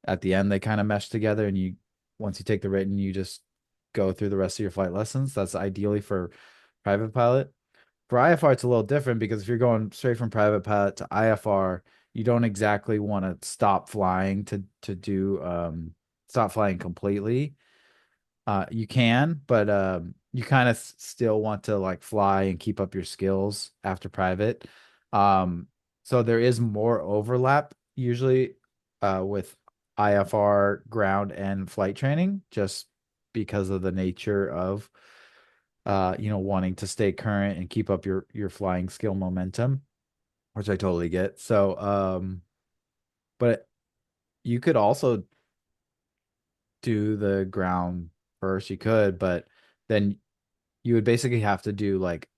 at the end they kind of mesh together and you once you take the written, you just go through the rest of your flight lessons. That's ideally for private pilot. For IFR, it's a little different because if you're going straight from private pilot to IFR, you don't exactly want to stop flying to do stop flying completely. You can, but you kind of still want to like fly and keep up your skills after private. So there is more overlap usually with IFR ground and flight training just because of the nature of wanting to stay current and keep up your flying skill momentum, which I totally get. So but you could also do the ground first, you could, but then you would basically have to do like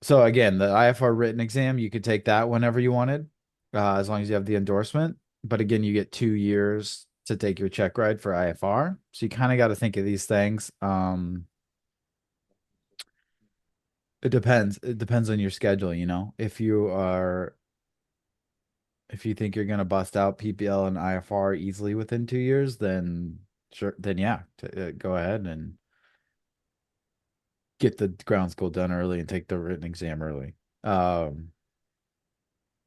so again, the IFR written exam, you could take that whenever you wanted, as long as you have the endorsement. But again, you get 2 years to take your check ride for IFR. So you kind of got to think of these things. It depends. It depends on your schedule, you know. If you think you're gonna bust out PPL and IFR easily within 2 years, then sure, then yeah, go ahead and get the ground school done early and take the written exam early. Um,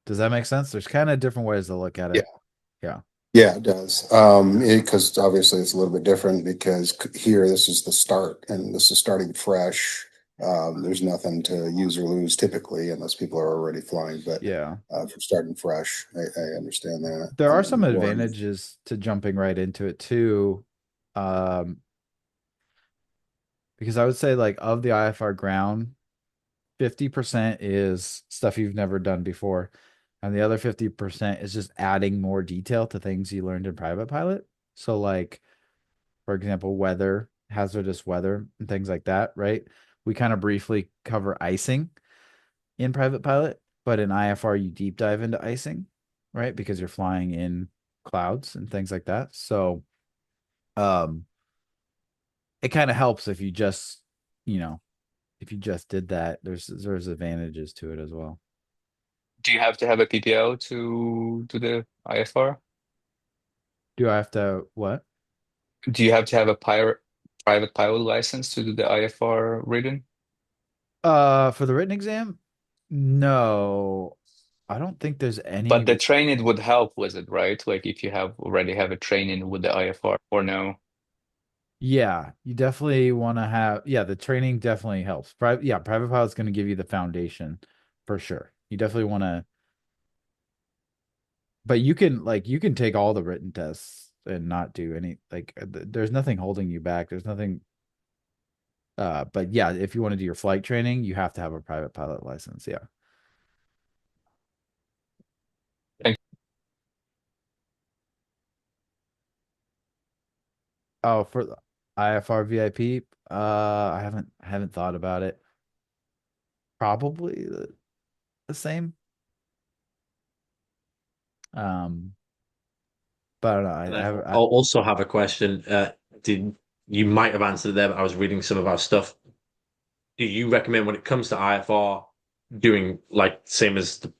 does that make sense? There's kind of different ways to look at Yeah. it. Yeah. Yeah, it does. Because obviously it's a little bit different because here this is the start and this is starting fresh. There's nothing to use or lose typically unless people are already flying, but Yeah. for starting fresh, I understand that. There are some Well, advantages to jumping right into it too. Um, because I would say like of the IFR ground, 50% is stuff you've never done before. And the other 50% is just adding more detail to things you learned in private pilot. So like, for example, weather, hazardous weather and things like that, right? We kind of briefly cover icing in private pilot, but in IFR you deep dive into icing, right? Because you're flying in clouds and things like that. So um it kind of helps if you just, you know, if you just did that, there's advantages to it as well. Do you have to have a PPL to do the IFR? Do I have to what? Do you have to have a private pilot license to do the IFR reading? For the written exam? No. I don't think there's any. But the training would help with it, right? Like if you have already have a training with the IFR or no? Yeah, you definitely want to have, yeah, the training definitely helps. Private pilot's going to give you the foundation for sure. You definitely want to, but you can take all the written tests and not do any, like, there's nothing holding you back. There's nothing, but yeah, if you want to do your flight training, you have to have a private pilot license. Yeah. Thank Oh, for the IFR VIP, I haven't thought about it. Probably the same. Um, but I don't know. And I'll also have a question. Did you might have answered there, but I was reading some of our stuff. Do you recommend when it comes to IFR doing like same as the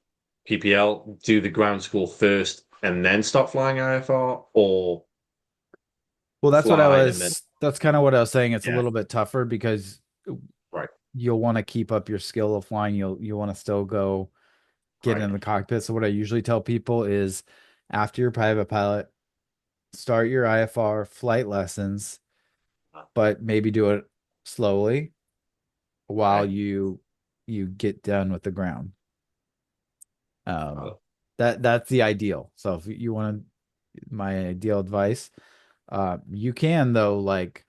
PPL, do the ground school first and then start flying IFR, or Well, that's what I fly and then was That's kind of what I was saying. It's a Yeah. little bit tougher because Right. you'll want to keep up your skill of flying. You want to still go get Right. in the cockpit. So what I usually tell people is after your private pilot, start your IFR flight lessons, but maybe do it slowly while Okay. you get done with the ground. Oh, That's the ideal. So if you want my ideal advice, you can though like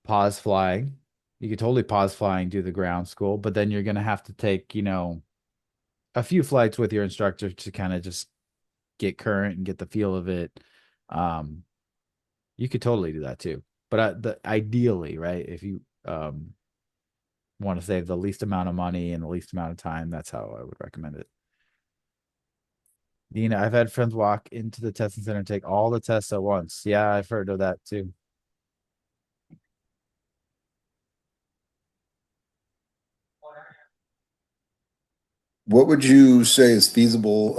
pause flying. You could totally pause flying, do the ground school, but then you're gonna have to take, a few flights with your instructor to kind of just get current and get the feel of it. Um, you could totally do that too. But ideally, right, if you want to save the least amount of money and the least amount of time, that's how I would recommend it. I've had friends walk into the testing center and take all the tests at once. Yeah, I've heard of that too. What would you say is feasible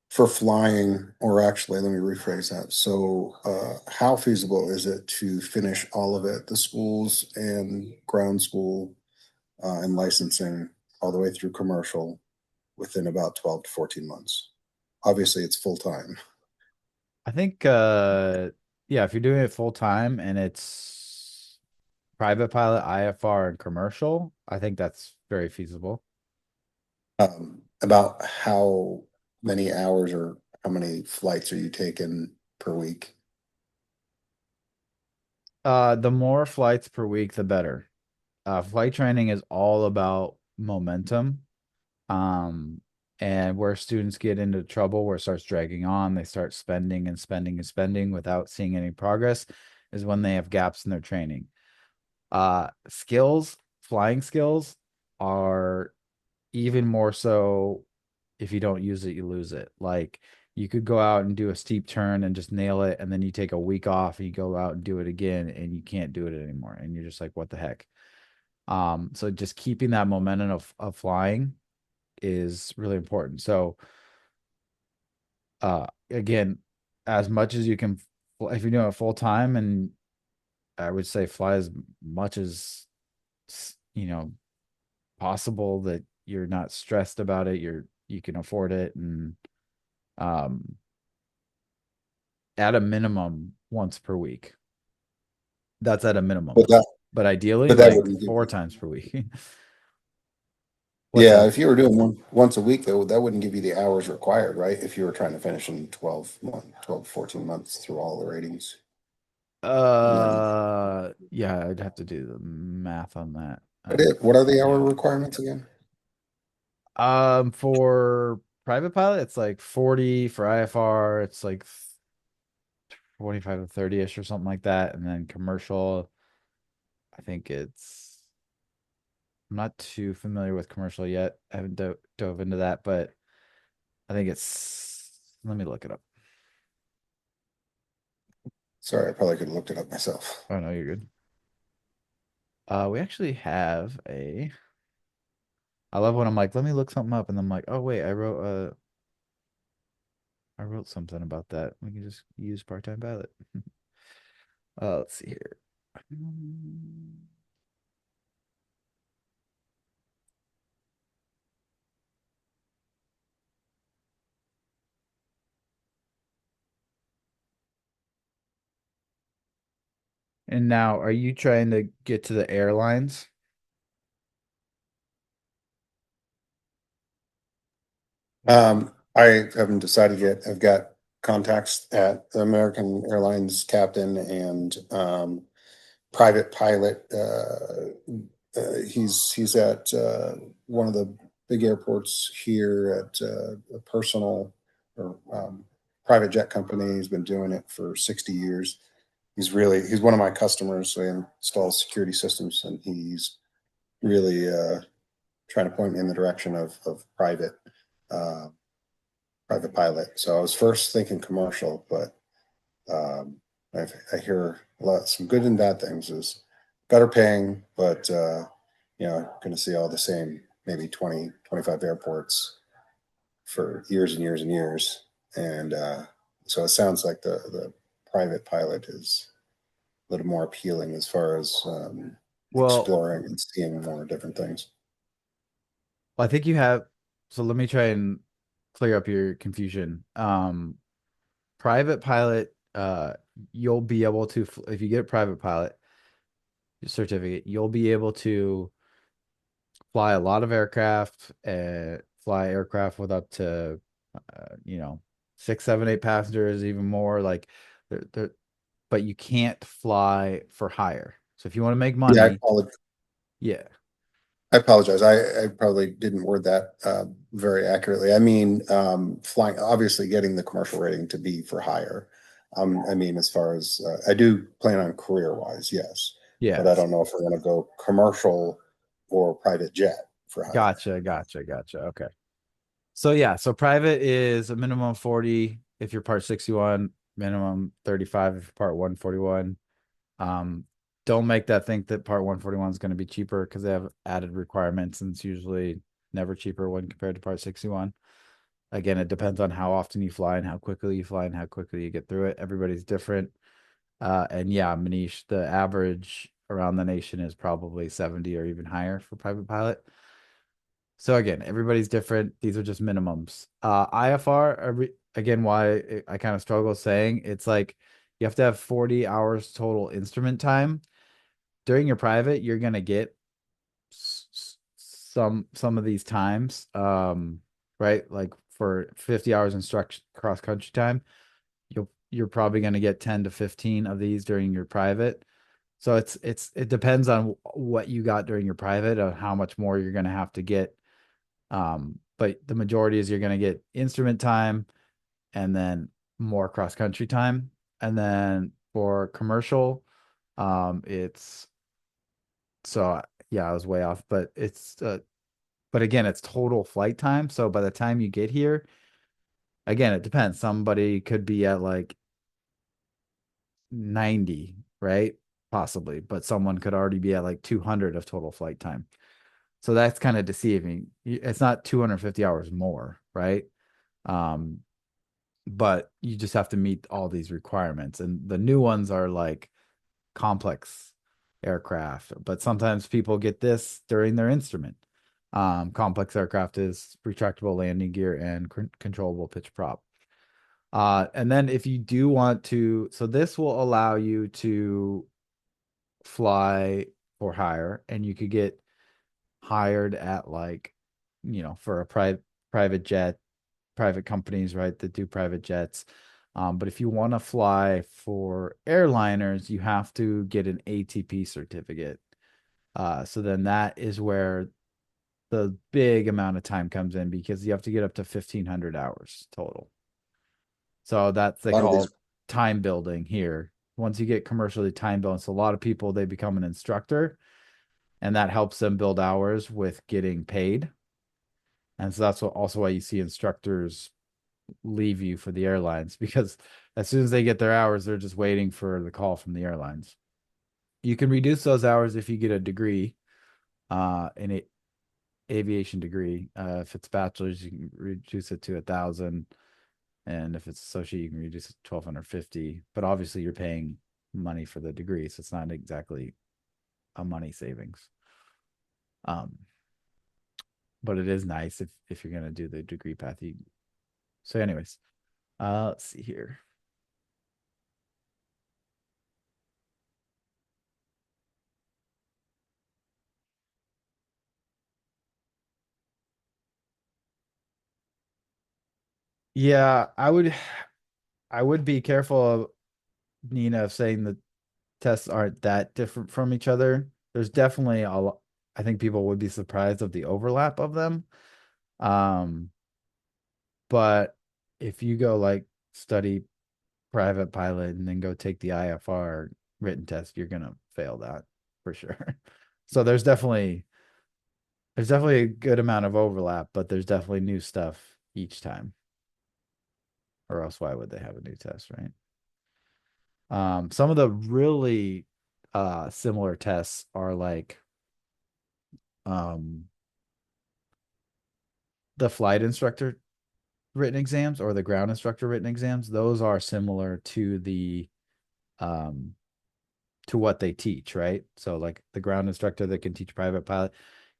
for flying, or actually, let me rephrase that. So, how feasible is it to finish all of it, the schools and ground school and licensing all the way through commercial within about 12 to 14 months? Obviously, it's full time. I think yeah, if you're doing it full time and it's private pilot, IFR, and commercial, I think that's very feasible. About how many hours or how many flights are you taking per week? The more flights per week, the better. Flight training is all about momentum. Um, and where students get into trouble, where it starts dragging on, they start spending and spending and spending without seeing any progress, is when they have gaps in their training. Flying skills are even more so if you don't use it, you lose it. Like you could go out and do a steep turn and just nail it, and then you take a week off and you go out and do it again and you can't do it anymore. And you're just like, what the heck? So just keeping that momentum of flying is really important. So again, as much as you can, if you're doing it full time, and I would say fly as much as possible that you're not stressed about it, you can afford it, and um at a minimum once per week. That's at a minimum. But that, But ideally but that like wouldn't give four you. times per week. What's Yeah, that? if you were doing once a week, though, that wouldn't give you the hours required, right? If you were trying to finish in 12, 14 months through all the ratings. And then, Yeah, I'd have to do the math on that. what are the hour Yeah. requirements again? For private pilot, it's like 40. For IFR, it's like 25 to 30-ish or something like that. And then commercial, I think I'm not too familiar with commercial yet. I haven't dove into that, but I think let me look it up. Sorry, I probably could have looked it up myself. Oh no, you're good. We actually have I love when I'm like, let me look something up, and I'm like, oh wait, I wrote something about that. We can just use part-time pilot. Let's see here. And now, are you trying to get to the airlines? I haven't decided yet. I've got contacts at the American Airlines captain and private pilot. He's at one of the big airports here at a personal or private jet company. He's been doing it for 60 years. He's one of my customers. So he installs security systems, and he's really trying to point me in the direction of uh, private pilot. So I was first thinking commercial, but um, I hear some good and bad things. Is better paying, but going to see all the same, maybe 20, 25 airports for years and years and years. And so it sounds like the private pilot is a little more appealing as far as Well, exploring and seeing more different things. I think you have, so let me try and clear up your confusion. Private pilot, you'll be able to, if you get a private pilot certificate, you'll be able to fly a lot of aircraft and fly aircraft with up to, you know, 6, 7, 8 passengers, even more. Like, they're, but you can't fly for hire. So if you want to make Yeah, money, yeah, I apologize. I probably didn't word that very accurately. I mean, flying, obviously getting the commercial rating to be for hire. I mean, as far as I do plan on career-wise, yes, but yeah. I don't know if I want to go commercial or private jet for hire. Gotcha. Okay. So yeah, so private is a minimum 40 if you're part 61, minimum 35 if you're part 141. Um, don't make that think that part 141 is going to be cheaper because they have added requirements and it's usually never cheaper when compared to part 61. Again, it depends on how often you fly and how quickly you fly and how quickly you get through it. Everybody's different. And yeah, Manish, the average around the nation is probably 70 or even higher for private pilot. So again, everybody's different. These are just minimums. IFR, again, why I kind of struggle saying it's like you have to have 40 hours total instrument time. During your private, you're gonna get some of these times. Right? Like for 50 hours instruction cross country time, you're probably gonna get 10 to 15 of these during your private. So it depends on what you got during your private of how much more you're gonna have to get. But the majority is you're going to get instrument time and then more cross country time. And then for commercial, it's so yeah, I was way off, but but again, it's total flight time. So by the time you get here, again, it depends. Somebody could be at like 90, right? Possibly, but someone could already be at like 200 of total flight time. So that's kind of deceiving. It's not 250 hours more, right? Um, but you just have to meet all these requirements. And the new ones are like complex aircraft, but sometimes people get this during their instrument. Complex aircraft is retractable landing gear and controllable pitch prop. And then if you do want to, so this will allow you to fly for hire and you could get hired at like, for a private jet, private companies, right, that do private jets. But if you want to fly for airliners, you have to get an ATP certificate. So then that is where the big amount of time comes in because you have to get up to 1,500 hours total. So that's A they lot of these, call time building here. Once you get commercially time building, so a lot of people they become an instructor, and that helps them build hours with getting paid. And so that's also why you see instructors leave you for the airlines because as soon as they get their hours, they're just waiting for the call from the airlines. You can reduce those hours if you get a degree, in a aviation degree. If it's bachelor's, you can reduce it to 1,000, and if it's associate, you can reduce it to 1,250. But obviously, you're paying money for the degree, so it's not exactly a money savings. Um, but it is nice if you're gonna do the degree path. So, anyways, let's see here. Yeah, I would be careful of Nina of saying the tests aren't that different from each other. There's definitely a lot. I think people would be surprised of the overlap of them. Um, but if you go like study private pilot and then go take the IFR written test, you're gonna fail that for sure. So there's definitely a good amount of overlap, but there's definitely new stuff each time. Or else why would they have a new test, right? Some of the really similar tests are like um the flight instructor written exams or the ground instructor written exams. Those are similar to the um, to what they teach, right? So like the ground instructor that can teach private pilot,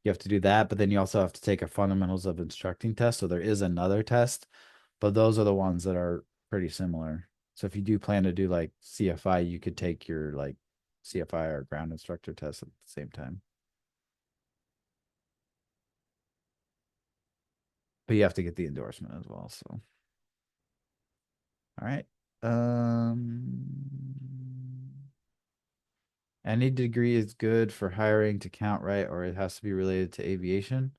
you have to do that, but then you also have to take a fundamentals of instructing test. So there is another test, but those are the ones that are pretty similar. So if you do plan to do like CFI, you could take your like CFI or ground instructor test at the same time. But you have to get the endorsement as well. So all right. Any degree is good for hiring to count, right? Or it has to be related to aviation.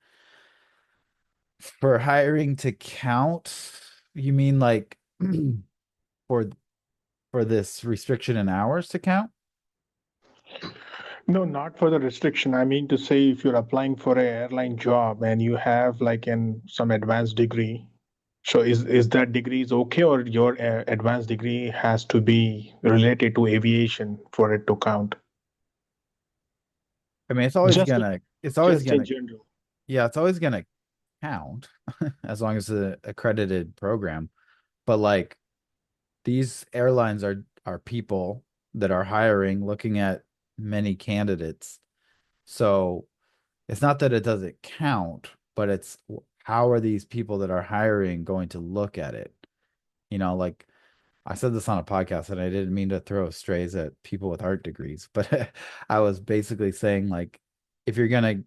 For hiring to count, you mean like for for this restriction in hours to count? No, not for the restriction. I mean to say, if you're applying for an airline job and you have like some advanced degree, so is that degree is okay, or your advanced degree has to be related to aviation for it to count? I mean, Just it's always just in gonna, general. yeah, it's always gonna count as long as it's an accredited program. But like these airlines are people that are hiring, looking at many candidates. So it's not that it doesn't count, but it's how are these people that are hiring going to look at it? Like I said this on a podcast and I didn't mean to throw strays at people with art degrees, but I was basically saying like if you're gonna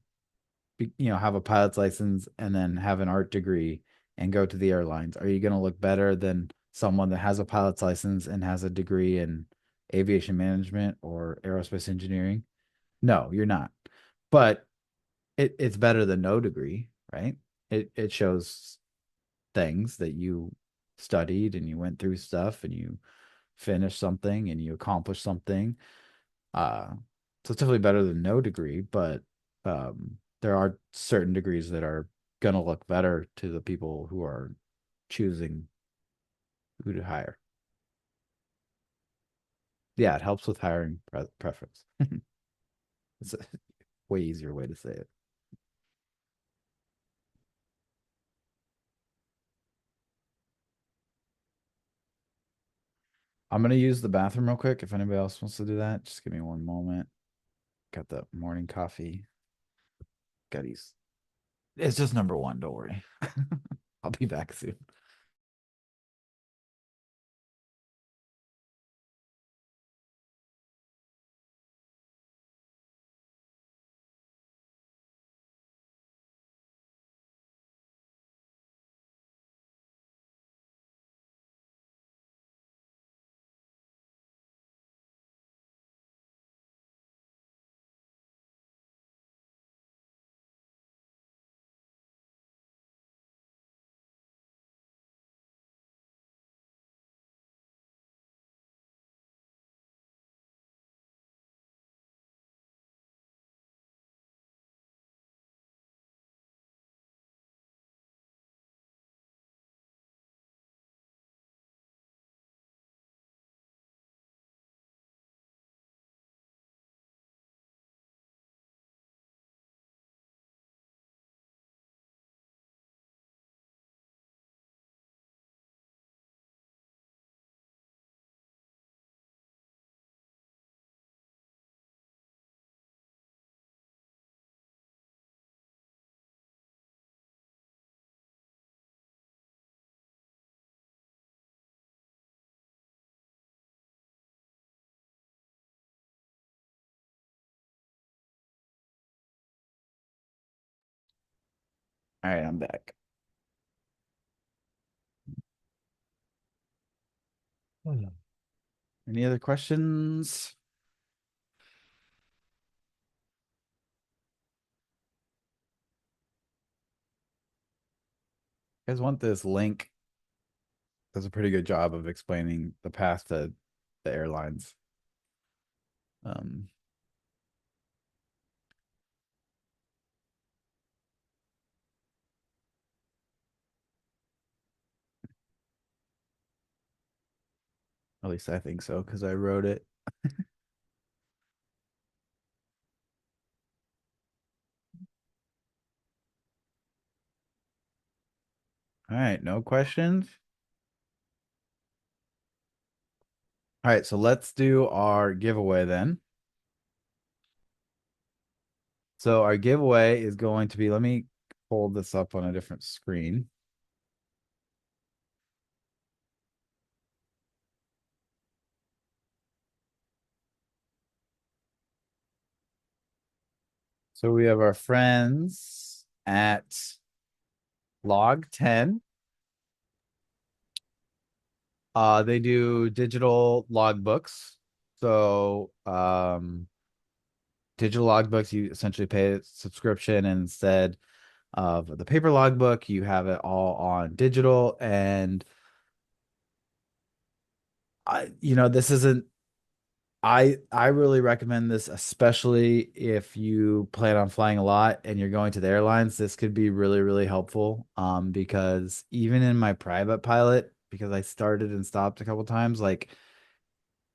have a pilot's license and then have an art degree and go to the airlines, are you gonna look better than someone that has a pilot's license and has a degree in aviation management or aerospace engineering? No, you're not. But it's better than no degree, right? It shows things that you studied and you went through stuff and you finished something and you accomplished something. Uh, so it's definitely better than no degree, but there are certain degrees that are gonna look better to the people who are choosing who to hire. Yeah, it helps with hiring preference. It's a way easier way to say it. I'm gonna use the bathroom real quick. If anybody else wants to do that, just give me one moment. Got the morning coffee. Got these. It's just number one. Don't worry. I'll be back soon. All right, I'm back. Any other questions? You guys want this link? Does a pretty good job of explaining the path to the airlines. Um, at least I think so because I wrote it. All right, no questions. All right, so let's do our giveaway then. So our giveaway is going to be, let me hold this up on a different screen. So we have our friends at LogTen. They do digital logbooks. So digital logbooks, you essentially pay a subscription, and instead of the paper logbook, you have it all on digital. And this isn't, I really recommend this, especially if you plan on flying a lot and you're going to the airlines. This could be really, really helpful. Because even in my private pilot, because I started and stopped a couple times, like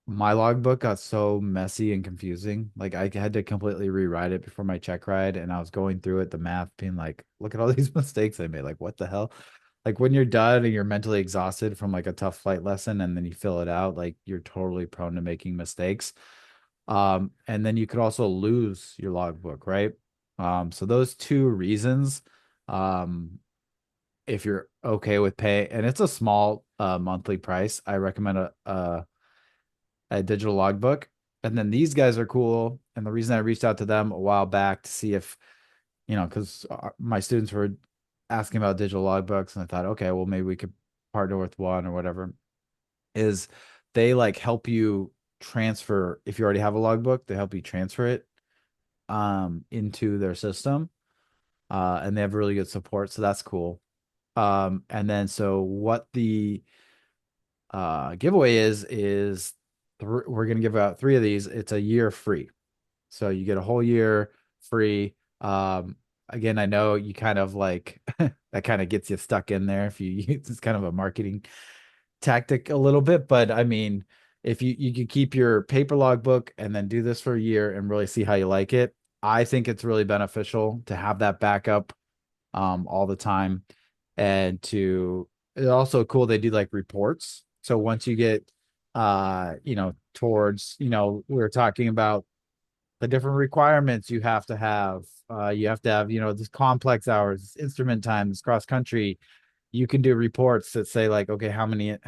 my logbook got so messy and confusing. Like I had to completely rewrite it before my check ride, and I was going through it, the math being like, look at all these mistakes I made. Like, what the hell? Like when you're done and you're mentally exhausted from like a tough flight lesson and then you fill it out, like you're totally prone to making mistakes. And then you could also lose your logbook, right? So those two reasons, um, if you're okay with pay, and it's a small monthly price, I recommend a digital logbook. And then these guys are cool. And the reason I reached out to them a while back to see if, because my students were asking about digital logbooks, and I thought, okay, well, maybe we could partner with one or whatever, is they like help you transfer. If you already have a logbook, they help you transfer it into their system. And they have really good support. So that's cool. And then so what the giveaway is we're going to give out 3 of these. It's a year free. So you get a whole year free. Again, I know you kind of like that kind of gets you stuck in there if you use, it's kind of a marketing tactic a little bit, but I mean, if you could keep your paper logbook and then do this for a year and really see how you like it, I think it's really beneficial to have that backup all the time. And to it's also cool, they do like reports. So once you get towards, we were talking about the different requirements you have to have, this complex hours, this instrument time, this cross country. You can do reports that say like, okay, how many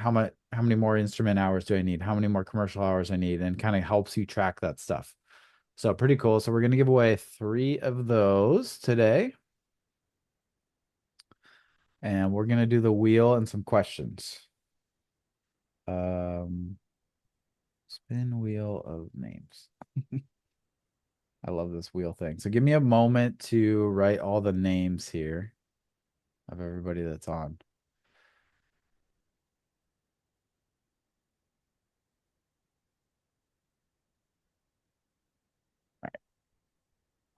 more instrument hours do I need? How many more commercial hours I need? And kind of helps you track that stuff. So pretty cool. So we're going to give away 3 of those today. And we're going to do the wheel and some questions. Spin wheel of names. I love this wheel thing. So give me a moment to write all the names here of everybody that's on. All right.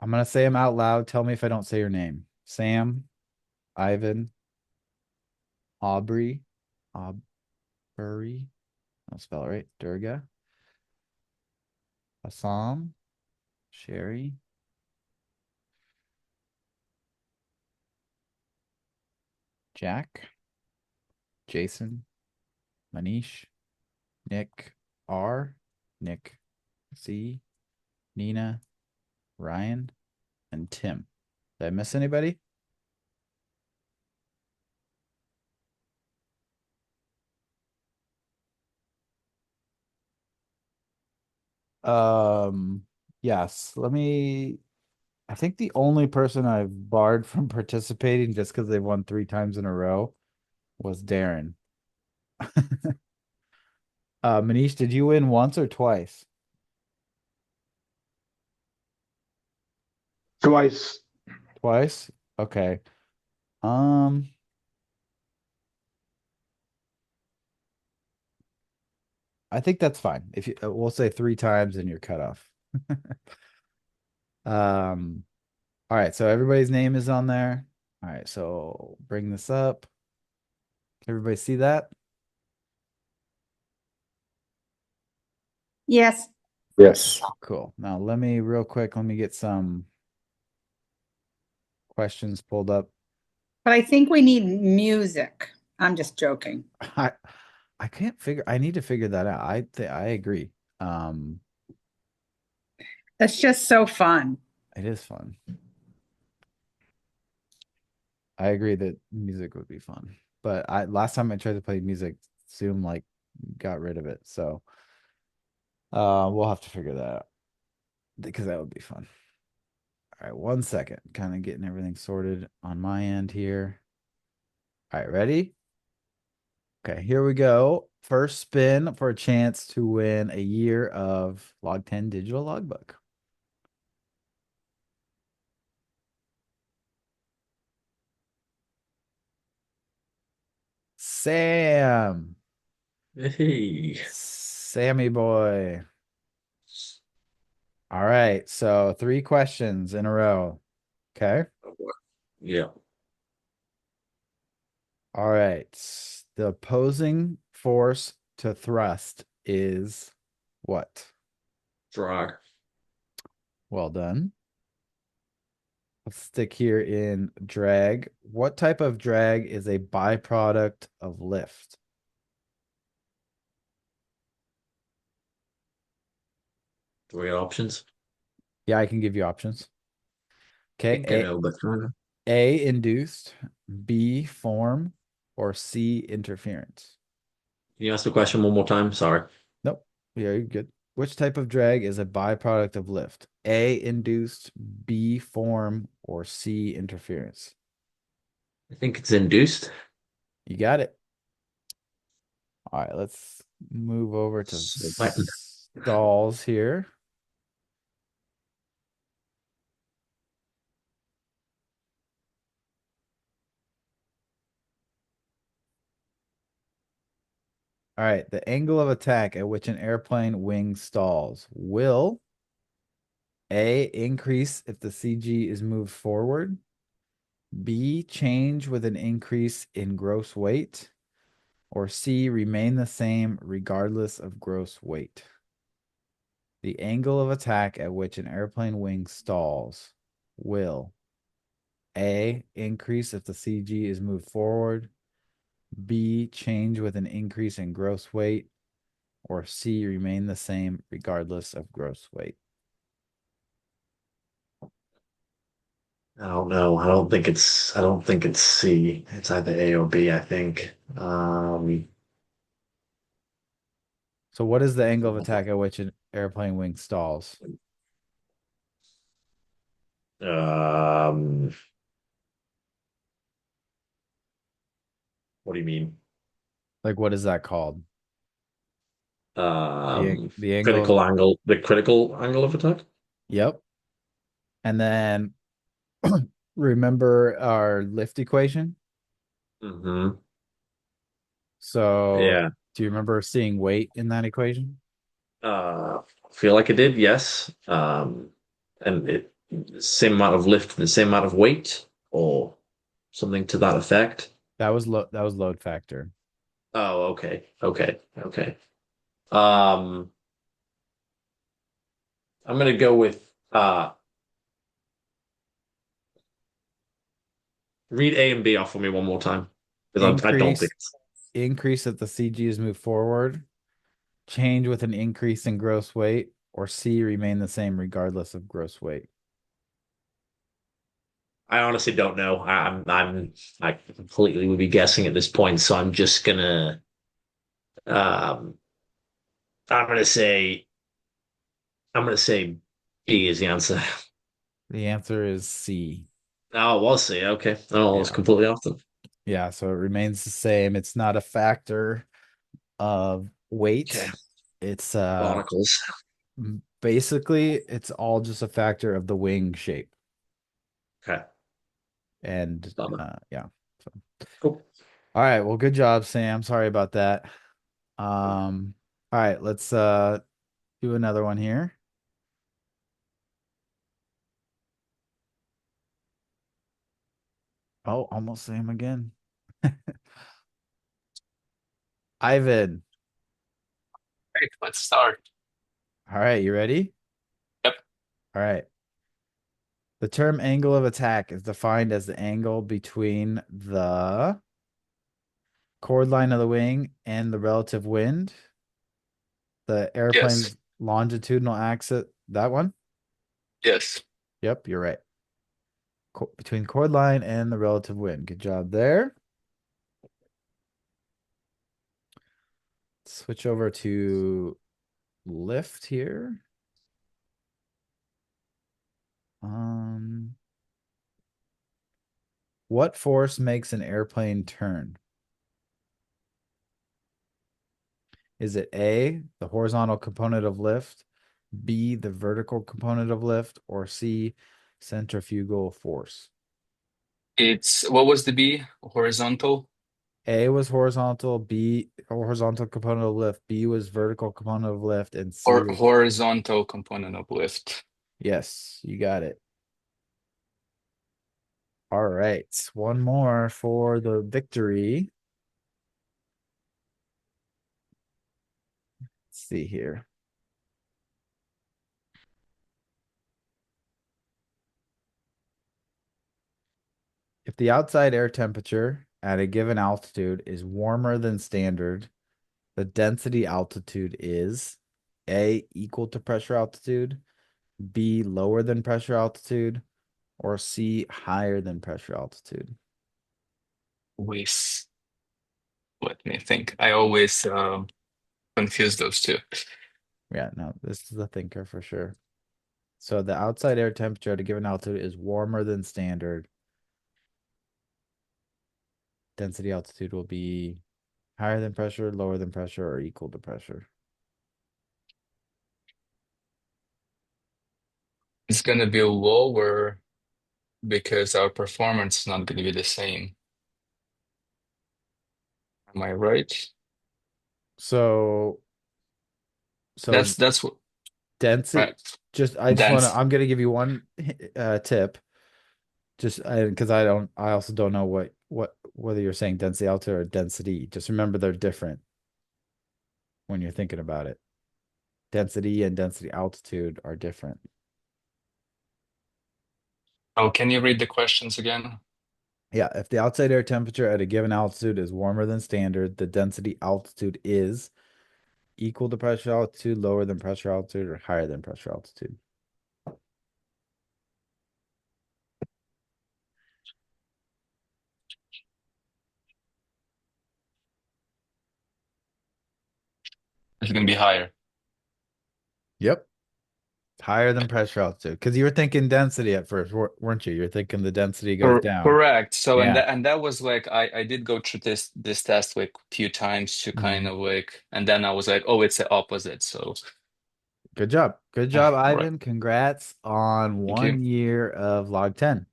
I'm going to say them out loud. Tell me if I don't say your name. Sam, Ivan, Aubrey, Aubrey, I'll spell it right. Durga, Assam, Sherry, Jack, Jason, Manish, Nick R, Nick C, Nina, Ryan, and Tim. Did I miss anybody? Yes. I think the only person I've barred from participating just because they've won 3 times in a row was Darren. Manish, did you win once or twice? Twice. Twice? Okay. Um, I think that's fine. If you, we'll say 3 times and you're cut off. Um, all right, so everybody's name is on there. All right, so bring this up. Can everybody see that? Yes. Yes. Cool. Now let me get some questions pulled up. But I think we need music. I'm just joking. I can't figure, I need to figure that out. I agree. It's just so fun. It is fun. I agree that music would be fun. But last time I tried to play music, Zoom like got rid of it. So we'll have to figure that out because that would be fun. All right, 1 second. Kind of getting everything sorted on my end here. All right, ready? Okay, here we go. First spin for a chance to win a year of LogTen Digital Logbook. Sam. Hey. Sammy boy. All right, so 3 questions in a row. Okay. Yeah. All right. The opposing force to thrust is what? Drag. Well done. Let's stick here in drag. What type of drag is a byproduct of lift? Do we get options? Yeah, I can give you options. I Okay, think I know, but A induced, B form, or C interference. can you ask the question one more time? Sorry. Nope. Yeah, you're good. Which type of drag is a byproduct of lift? A induced, B form, or C interference? I think it's induced. You got it. All right, let's move over to So, stalls here. All right, the angle of attack at which an airplane wing stalls will A, increase if the CG is moved forward, B, change with an increase in gross weight, or C, remain the same regardless of gross weight. The angle of attack at which an airplane wing stalls will A, increase if the CG is moved forward, B, change with an increase in gross weight, or C, remain the same regardless of gross weight. I don't know. I don't think it's C. It's either A or B, I think. So what is the angle of attack at which an airplane wing stalls? Um, what do you mean? Like what is that called? The angle of, The critical angle of attack? yep. And then remember our lift equation? Mm-hmm. So Yeah. do you remember seeing weight in that equation? Feel like it did, yes. And it same amount of lift, the same amount of weight, or something to that effect. That was load factor. Oh, okay, okay. Um, I'm gonna go with read A and B off for me one more time because I don't think Increase increase if the CG is moved forward, change with an increase in gross weight, or C, remain the same regardless of gross weight. I honestly don't know. I completely would be guessing at this point, so um I'm gonna say I'm gonna say B is the answer. The answer is C. Oh, it was C. Okay. Oh, it's Yeah. completely off then. Yeah, so it remains the same. It's not a factor of Okay. weight. It's Barnacles. basically it's all just a factor of the wing shape. Okay. And Bummer. yeah. So Cool. all right, well, good job, Sam. Sorry about that. All right, let's do another one here. Oh, almost Sam again. Ivan. Great, let's start. All right, you ready? Yep. All right. The term angle of attack is defined as the angle between the chord line of the wing and the relative wind. The Yes. airplane's longitudinal axis, that one? Yes. Yep, you're right. Between chord line and the relative wind. Good job there. Switch over to lift here. What force makes an airplane turn? Is it A, the horizontal component of lift, B, the vertical component of lift, or C, centrifugal force? It's what was the B? Horizontal A was horizontal, B horizontal component of lift, B was vertical component of lift, and C or was horizontal component of lift. yes, you got it. All right, one more for the victory. Let's see here. If the outside air temperature at a given altitude is warmer than standard, the density altitude is A, equal to pressure altitude, B, lower than pressure altitude, or C, higher than pressure altitude. Always, let me think. I always confuse those two. Yeah, no, this is a thinker for sure. So the outside air temperature at a given altitude is warmer than standard. Density altitude will be higher than pressure, lower than pressure, or equal to pressure. It's gonna be lower because our performance is not gonna be the same. Am I right? So, so That's what density, right. I just want to, Dense. I'm going to give you one tip. Just because I also don't know whether you're saying density altitude or density. Just remember they're different when you're thinking about it. Density and density altitude are different. Oh, can you read the questions again? Yeah, if the outside air temperature at a given altitude is warmer than standard, the density altitude is equal to pressure altitude, lower than pressure altitude, or higher than pressure altitude. It's gonna be higher. Yep. Higher than pressure altitude. Because you were thinking density at first, weren't you? You're thinking the density goes down. Correct. So Yeah. and that was like I did go through this test like a few times to kind Mhm. of like and then I was like, oh, it's the opposite. So Good job. Good yeah, job, right. Ivan. Congrats on Thank you. 1 year of Log 10.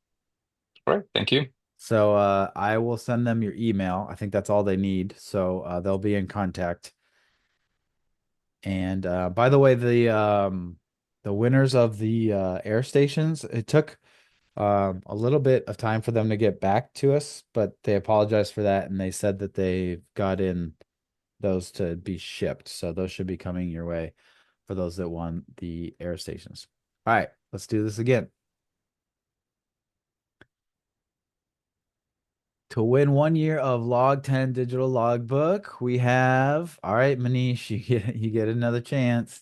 Right. Thank you. So I will send them your email. I think that's all they need. So they'll be in contact. And by the way, the winners of the air stations, it took a little bit of time for them to get back to us, but they apologized for that and they said that they got in those to be shipped. So those should be coming your way for those that won the air stations. All right, let's do this again. To win 1 year of LogTen Digital Logbook, we have, all right, Manish, you get another chance.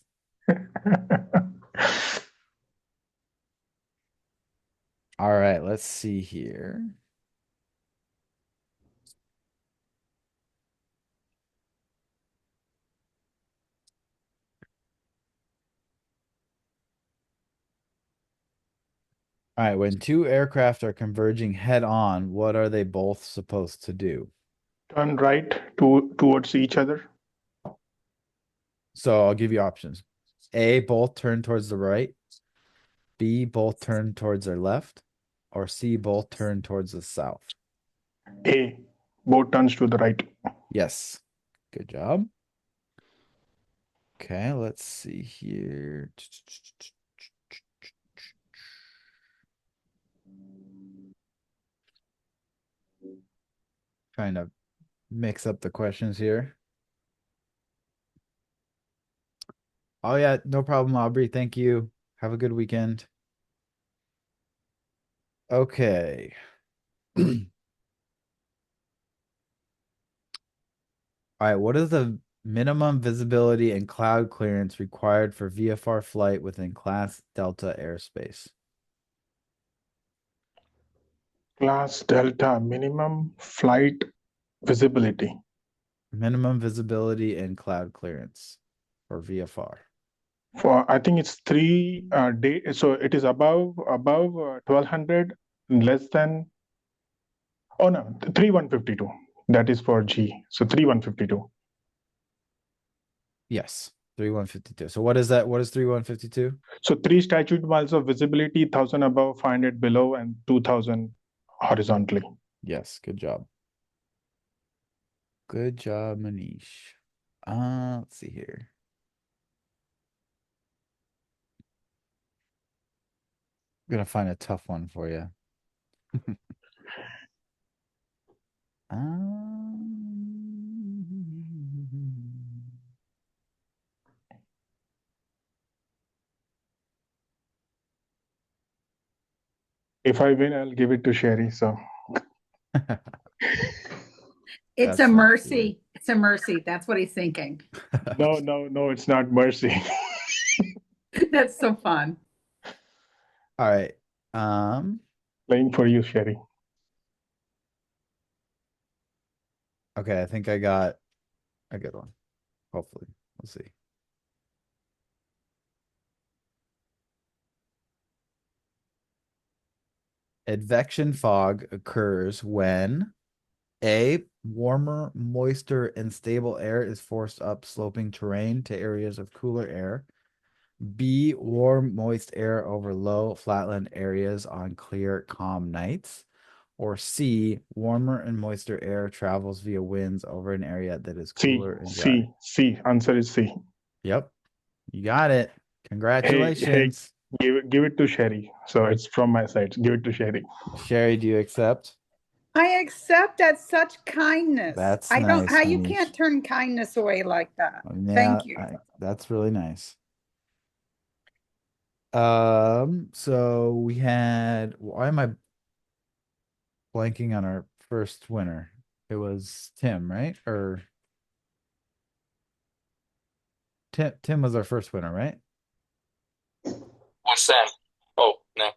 All right, let's see here. All right, when two aircraft are converging head on, what are they both supposed to do? Turn right towards each other. So I'll give you options. A, both turn towards the right. B, both turn towards their left. Or C, both turn towards the south. A. Both turns to the right. Yes. Good job. Okay, let's see here. Trying to mix up the questions here. Oh yeah, no problem, Aubrey. Thank you. Have a good weekend. Okay. All right, what is the minimum visibility and cloud clearance required for VFR flight within Class Delta airspace? Class Delta minimum flight visibility. Minimum visibility and cloud clearance for VFR. For I think it's 3 day. So it is above 1200, less than. Oh no, 3152. That is for G. So 3152. Yes, 3152. So what is that? What is 3152? So 3 statute miles of visibility, 1000 above, 500 below, and 2000 horizontally. Yes, good job. Good job, Manish. Let's see here. I'm gonna find a tough one for you. If I win, I'll give it to Sherry. So It's That's a not mercy. It's a mercy. That's what he's thinking. no, it's not mercy. That's so fun. All right. Playing for you, Sherry. Okay, I think I got a good one. Hopefully. We'll see. Advection fog occurs when A, warmer, moister, and stable air is forced up sloping terrain to areas of cooler air. B, warm, moist air over low, flatland areas on clear, calm nights. Or C, warmer and moister air travels via winds over an area that is C, cooler and dry. C. Answer is C. Yep, you got it. Hey, Congratulations. give it to Sherry. So it's from my side. Give it to Sherry. Sherry, do you accept? I accept that such kindness. That's I don't, nice, how you Manish. can't turn kindness away like that. Yeah, Thank you. that's really nice. So we had, why am I blanking on our first winner? It was Tim, right? Or Tim was our first winner, right? What's Sam? Oh, no.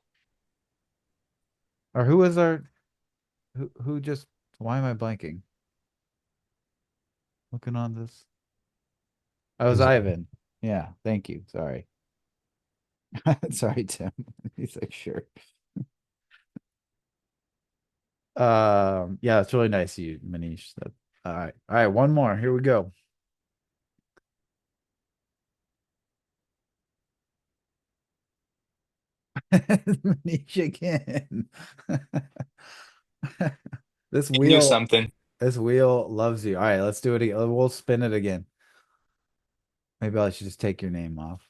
Or who was our who just why am I blanking? Looking on this. I was Is- Ivan. Yeah, thank you. Sorry. Sorry, Tim. He's like, sure. Yeah, it's really nice of you, Manish. All right. All right, one more. Here we go. Manish again. This You knew wheel, something. this wheel loves you. All right, let's do it again. We'll spin it again. Maybe I should just take your name off.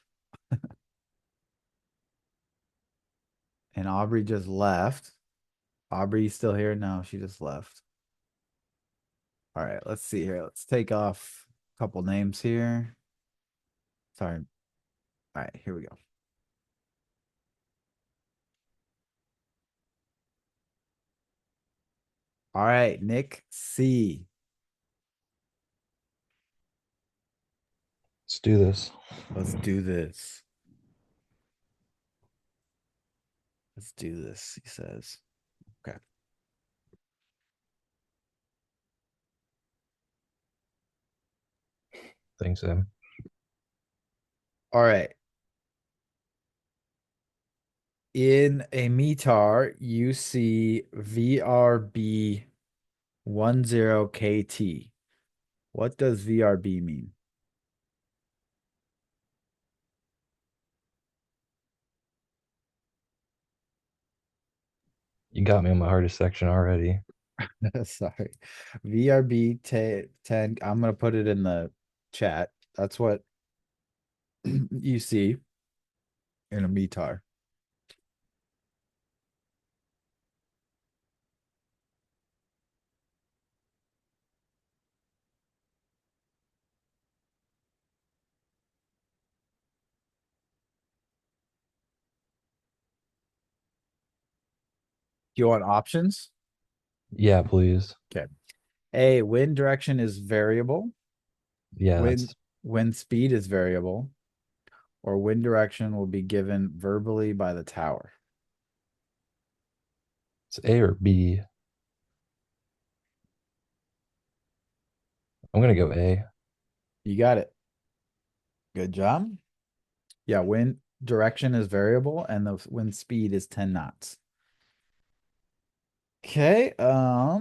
And Aubrey just left. Aubrey, you still here? No, she just left. All right, let's see here. Let's take off a couple names here. Sorry. All right, here we go. All right, Nick C. Let's do this. Let's do this. Let's do this, he says. Okay. Thanks, Sam. All right. In a METAR, you see VRB 10KT. What does VRB mean? You got me on my hardest section already. Sorry. VRB 10. I'm going to put it in the chat. That's what you see in a METAR. Do you want options? Yeah, please. Okay. A, wind direction is variable. Yeah, Wind wind speed is variable, or wind direction will be given verbally by the tower. it's A or B. I'm gonna go A. You got it. Good job. Yeah, wind direction is variable and the wind speed is 10 knots. Okay, all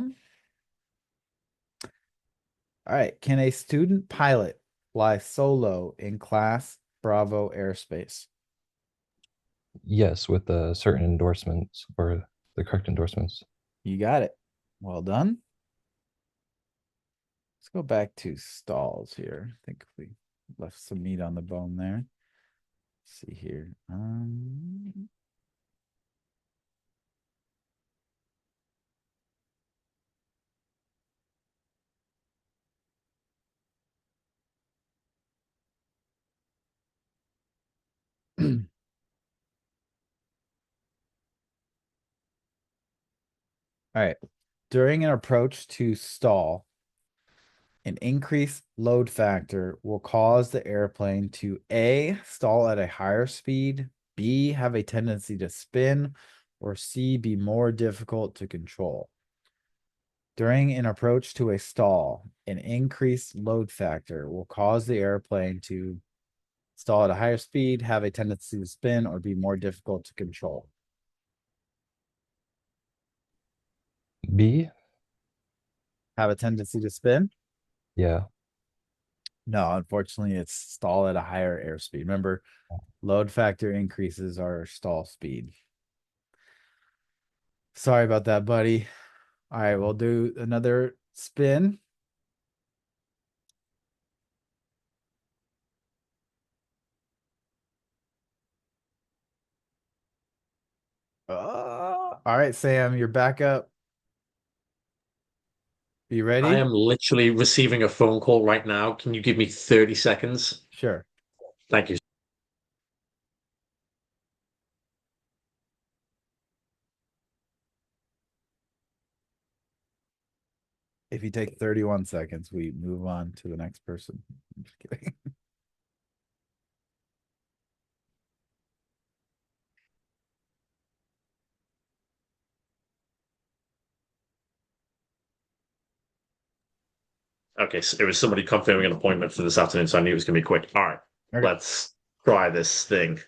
right. Can a student pilot fly solo in class Bravo airspace? Yes, with the certain endorsements or the correct endorsements. You got it. Well done. Let's go back to stalls here. I think we left some meat on the bone there. Let's see here. All right. During an approach to stall, an increased load factor will cause the airplane to A, stall at a higher speed, B, have a tendency to spin, or C, be more difficult to control. During an approach to a stall, an increased load factor will cause the airplane to stall at a higher speed, have a tendency to spin, or be more difficult to control. B? Have a tendency to spin? Yeah. No, unfortunately, it's stall at a higher airspeed. Remember, load factor increases our stall speed. Sorry about that, buddy. All right, we'll do another spin. All right, Sam, you're back up. You I ready? am literally receiving a phone call right now. Can you give me 30 seconds? Sure. Thank you. If you take 31 seconds, we move on to the next person. I'm just kidding. Okay, so it was somebody confirming an appointment for this afternoon, so I knew it was going to be quick. All right, Okay. let's try this thing.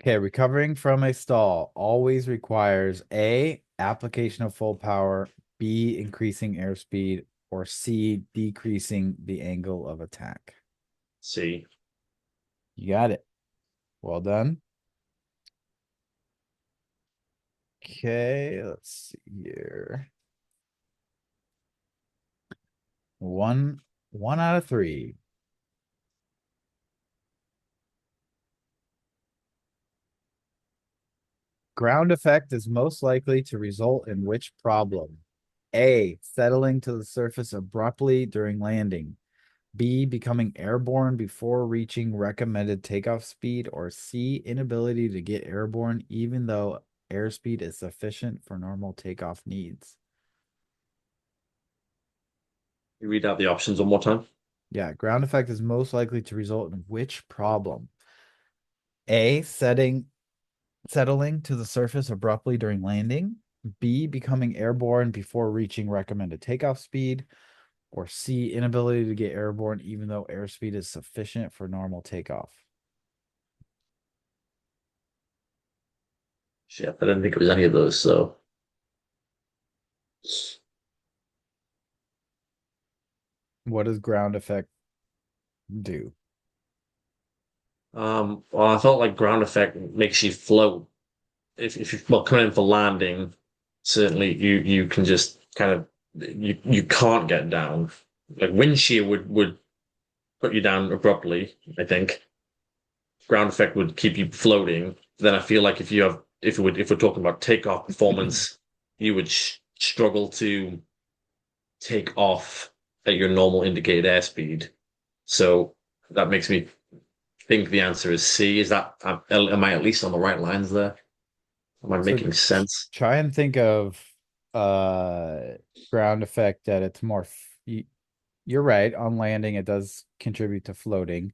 Okay, recovering from a stall always requires A, application of full power, B, increasing airspeed, or C, decreasing the angle of attack. See, You got it. Well done. Okay, let's see here. One out of three. Ground effect is most likely to result in which problem? A, settling to the surface abruptly during landing. B, becoming airborne before reaching recommended takeoff speed. Or C, inability to get airborne even though airspeed is sufficient for normal takeoff needs. you read out the options one more time. Yeah, ground effect is most likely to result in which problem? A, settling to the surface abruptly during landing. B, becoming airborne before reaching recommended takeoff speed. Or C, inability to get airborne even though airspeed is sufficient for normal takeoff. Shit, I didn't think it was any of those. So, What does ground effect do? well, I thought like ground effect makes you float. If you well coming in for landing, certainly you can just kind of you can't get down. Like wind shear would put you down abruptly. I think ground effect would keep you floating. Then I feel like if we're talking about takeoff performance, you would struggle to take off at your normal indicated airspeed. So that makes me think the answer is C. Is that am I at least on the right lines there? Am I So making sense? try and think of ground effect that it's more you're right. On landing, it does contribute to floating.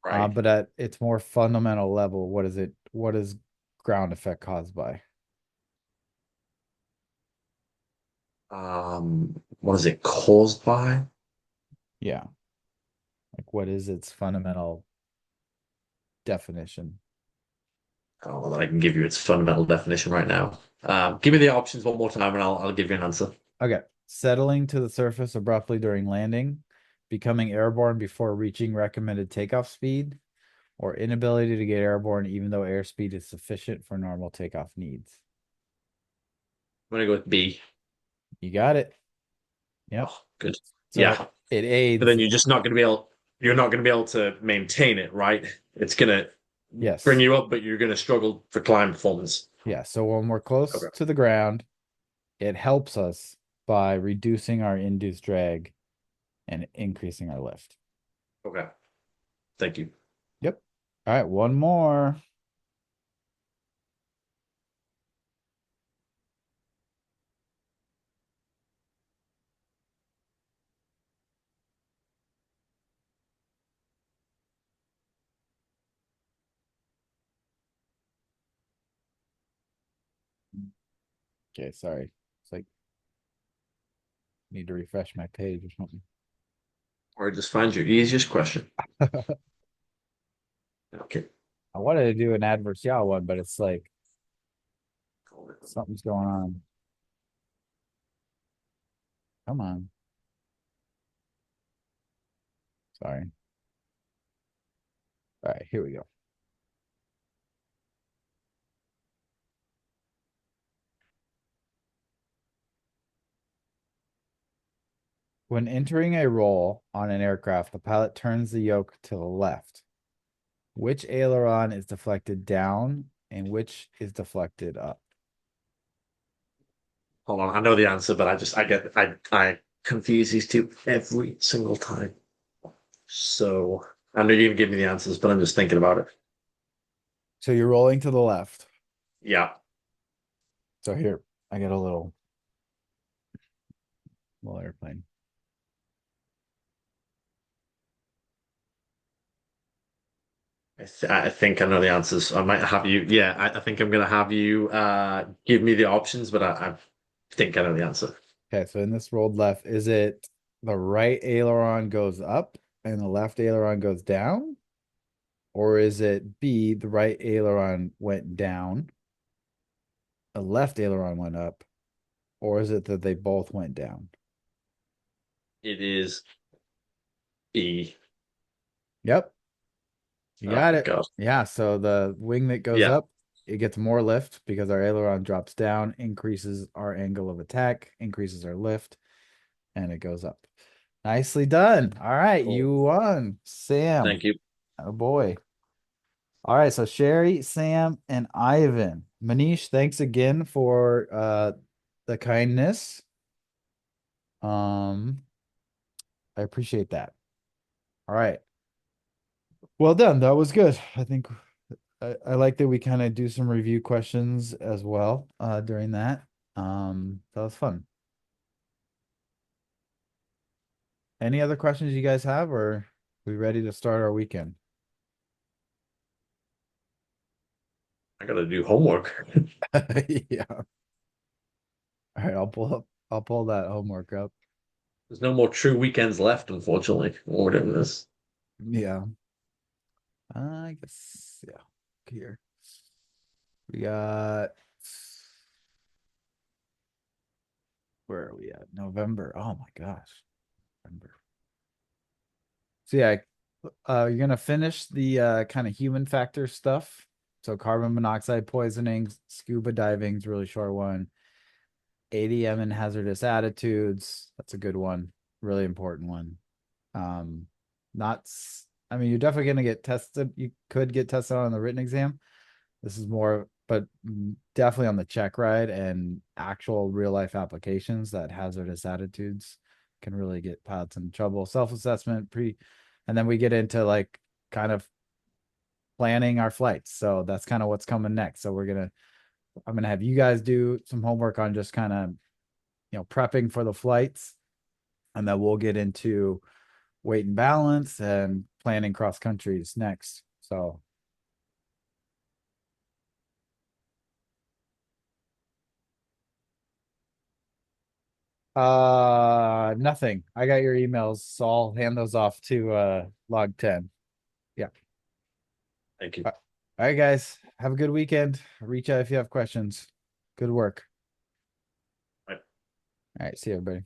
Right. But at its more fundamental level, what is it? What is ground effect caused by? What is it caused by? Yeah. Like what is its fundamental definition? I don't know that I can give you its fundamental definition right now. Give me the options one more time and I'll give you an answer. Okay. Settling to the surface abruptly during landing, becoming airborne before reaching recommended takeoff speed, or inability to get airborne even though airspeed is sufficient for normal takeoff needs. I'm gonna go with B. You got it. Yep. Oh, good. So Yeah. it But aids. then you're not gonna be able to maintain it, right? It's gonna Yes. bring you up, but you're gonna struggle for climb performance. Yeah. So when we're close Okay. to the ground, it helps us by reducing our induced drag and increasing our lift. Okay. Thank you. Yep. All right. One more. Okay. Sorry. It's like need to refresh my page or something. Or just find your easiest question. Okay. I wanted to do an adverse yaw one, but it's like something's going on. Come on. Sorry. All right, here we go. When entering a roll on an aircraft, the pilot turns the yoke to the left. Which aileron is deflected down and which is deflected up? Hold on. I know the answer, but I confuse these two every single time. So I know you're gonna give me the answers, but I'm just thinking about it. So you're rolling to the left. Yeah. So here, I get a little airplane. I think I know the answers. I might have you. Yeah, I think I'm gonna have you give me the options, but I think I know the answer. Okay, so in this rolled left, is it the right aileron goes up and the left aileron goes down? Or is it B, the right aileron went down, the left aileron went up? Or is it that they both went down? It is E. Yep, you Oh got my it. God. Yeah, so the wing that goes Yeah. up, it gets more lift because our aileron drops down, increases our angle of attack, increases our lift, and it goes up. Nicely done. All right, Cool. you won, Sam. Thank you. Oh boy. All right, so Sherry, Sam, and Ivan. Manish, thanks again for the kindness. I appreciate that. All right. Well done. That was good. I think I like that we kind of do some review questions as well during that. That was fun. Any other questions you guys have, or are we ready to start our weekend? I gotta do homework. Yeah. All right, I'll pull that homework up. There's no more true weekends left, unfortunately. When we're doing this. Yeah. I guess, yeah. Here. We got, where are we at? November. Oh my gosh. November. So yeah, you're gonna finish the kind of human factor stuff. So carbon monoxide poisoning, scuba diving is a really short one. ADM and hazardous attitudes, that's a good one, really important one. Not, I mean, you're definitely gonna get tested. You could get tested on the written exam. This is more, but definitely on the check ride and actual real life applications that hazardous attitudes can really get pilots in trouble. Self-assessment, and then we get into like kind of planning our flights. So that's kind of what's coming next. So I'm gonna have you guys do some homework on just kind of, prepping for the flights. And then we'll get into weight and balance and planning cross countries next. So nothing. I got your emails, so I'll hand those off to LogTen. Yeah. Thank you. All right, guys. Have a good weekend. Reach out if you have questions. Good work. Bye. All right, see you everybody.